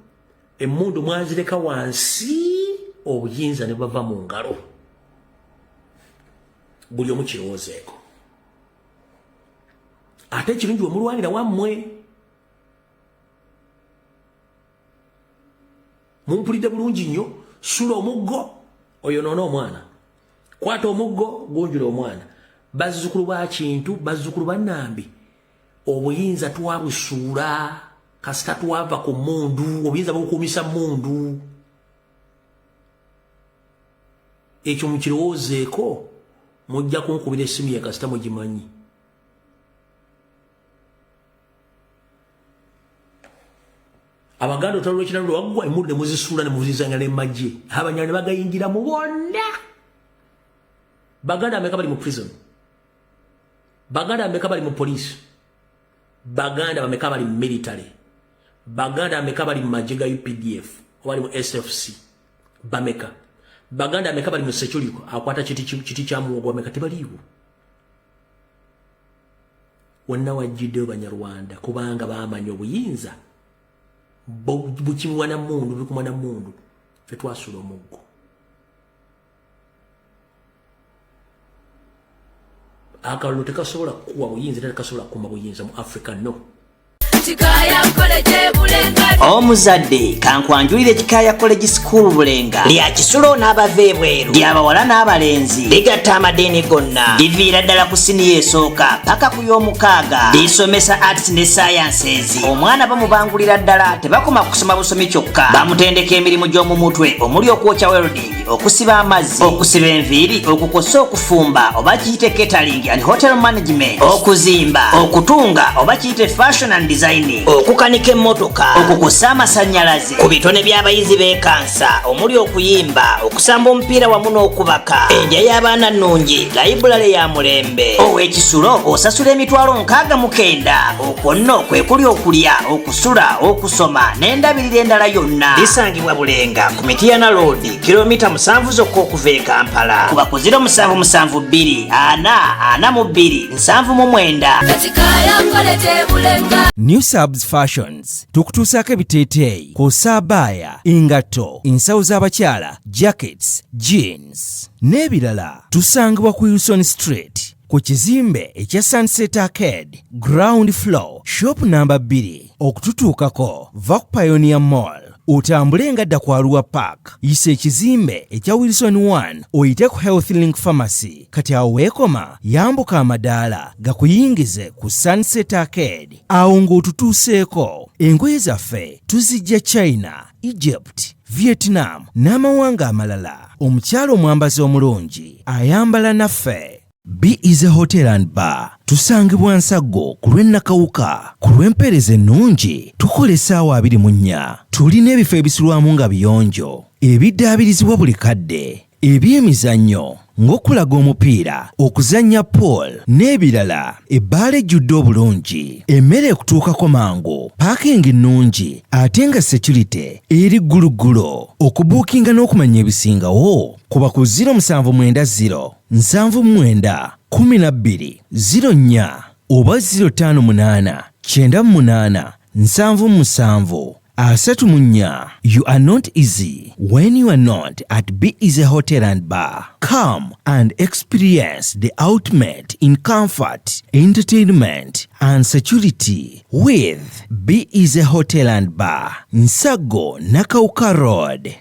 Emmundu mwazireka wansi obuyinza ne bava mu ngalo. buli omu kirowoozeeko ate ekirungi omulwanira wammwe mumpulidde bulungi nnyo sula omuggo oyonoona omwana kwata omuggo gunjula omwana bazzukulu ba kintu bazzukulu bannambi obuyinza twabusuula kasita twava ku mundu obuyinza bukuumisa mundu ekyo mukirowoozeeko mujja kunkubira essimu ye kasita mugimanyi abaganda otwalwa ekiralo lwaggwa emudde muzisuula ne muzizanga n'emagye abanyala ne bagayingira mu bonna baganda ameka bali mu prison baganda ameka bali mu police baganda bameka bali mu military baganda ameka bali mu magye ga UPDF bali mu SFC bameka baganda ameka bali mu security akwata kiti kya muwogo bameka tebaliiwo wonna wajjiddeyo banyarwanda kubanga baamanya obuyinza bukimuwana mundu bikumwana mundu fetwasula omuggo akalulu tekasobola kuwa buyinza tekasobola kuma buyinza mu Africa no Chikaya College Bulenga. Omuzadde kankwanjulire Chikaya College School Bulenga lya kisulo n'abaveebweru ly'abawala n'abalenzi ligatta amadini gonna liviira ddala ku siniya esooka paka ku y'omukaaga lisomesa arts ne sciences. Omwana bamubangulira ddala tebakoma kusoma busomi kyokka bamutendeka emirimu gy'omu mutwe omuli okwokya welding okusiba amazzi okusiba enviiri okukosa okufumba oba kiyite catering and hotel management okuzimba okutunga oba kiyite fashion and design okukanika emmotoka okukusa amasannyalaze ku bitone by'abayizi b'ekansa omuli okuyimba okusamba omupiira wamu n'okubaka enja y'abaana nnungi layibulale ya mulembe ow'ekisulo osasula emitwalo 69 okwo nno kwe kuli okulya okusula okusoma n'endabirira endala yonna lisangibwa Bulenga ku Mityana Road kilomita 7 zokka okuva e Kampala kuba ku 0772 442 799. Chikaya College Bulenga. New Subs Fashions tukutuusaako ebiteeteeyi kw'ossa abaya engatto ensawo z'abakyala jackets jeans n'ebirala tusangibwa ku Wilson Street ku kizimbe ekya Sunset Arcade ground floor shop number 2 okututuukako va ku Pioneer Mall otambule ngadda ku Arua Park yisa ekizimbe ekya Wilson 1 oyite ku Health Link Pharmacy kati awo weekoma yambuka amadaala gakuyingize ku Sunset Arcade awo ng'otutuuseeko. Engoye zaffe tuzijja China, Egypt, Vietnam n'amawanga amalala. Omukyala omwambazi omulungi ayambala naffe. Be is a hotel and bar. Tusangibwa Nsaggo ku lw'Ennakawuka ku lw'empeereza ennungi tukola essaawa 24. Tulina ebifo ebisulwamu nga biyonjo ebiddaabirizibwa buli kadde ebyemizannyo ng'okulaga omupiira okuzannya pool n'ebirala. Ebbaala ejjudde obulungi emmere ekutuukako mangu paakingi nnungi ate nga security eri gguluggulo. Okubuukinga n'okumanya ebisingawo kuba ku 0790 79 12 04 oba 058 98 77 34. You are not easy when you are not at Be Easy Hotel and Bar. Come and experience the ultimate in comfort, entertainment and security with Be Easy Hotel and Bar, Nsaggo Nakawuka Road.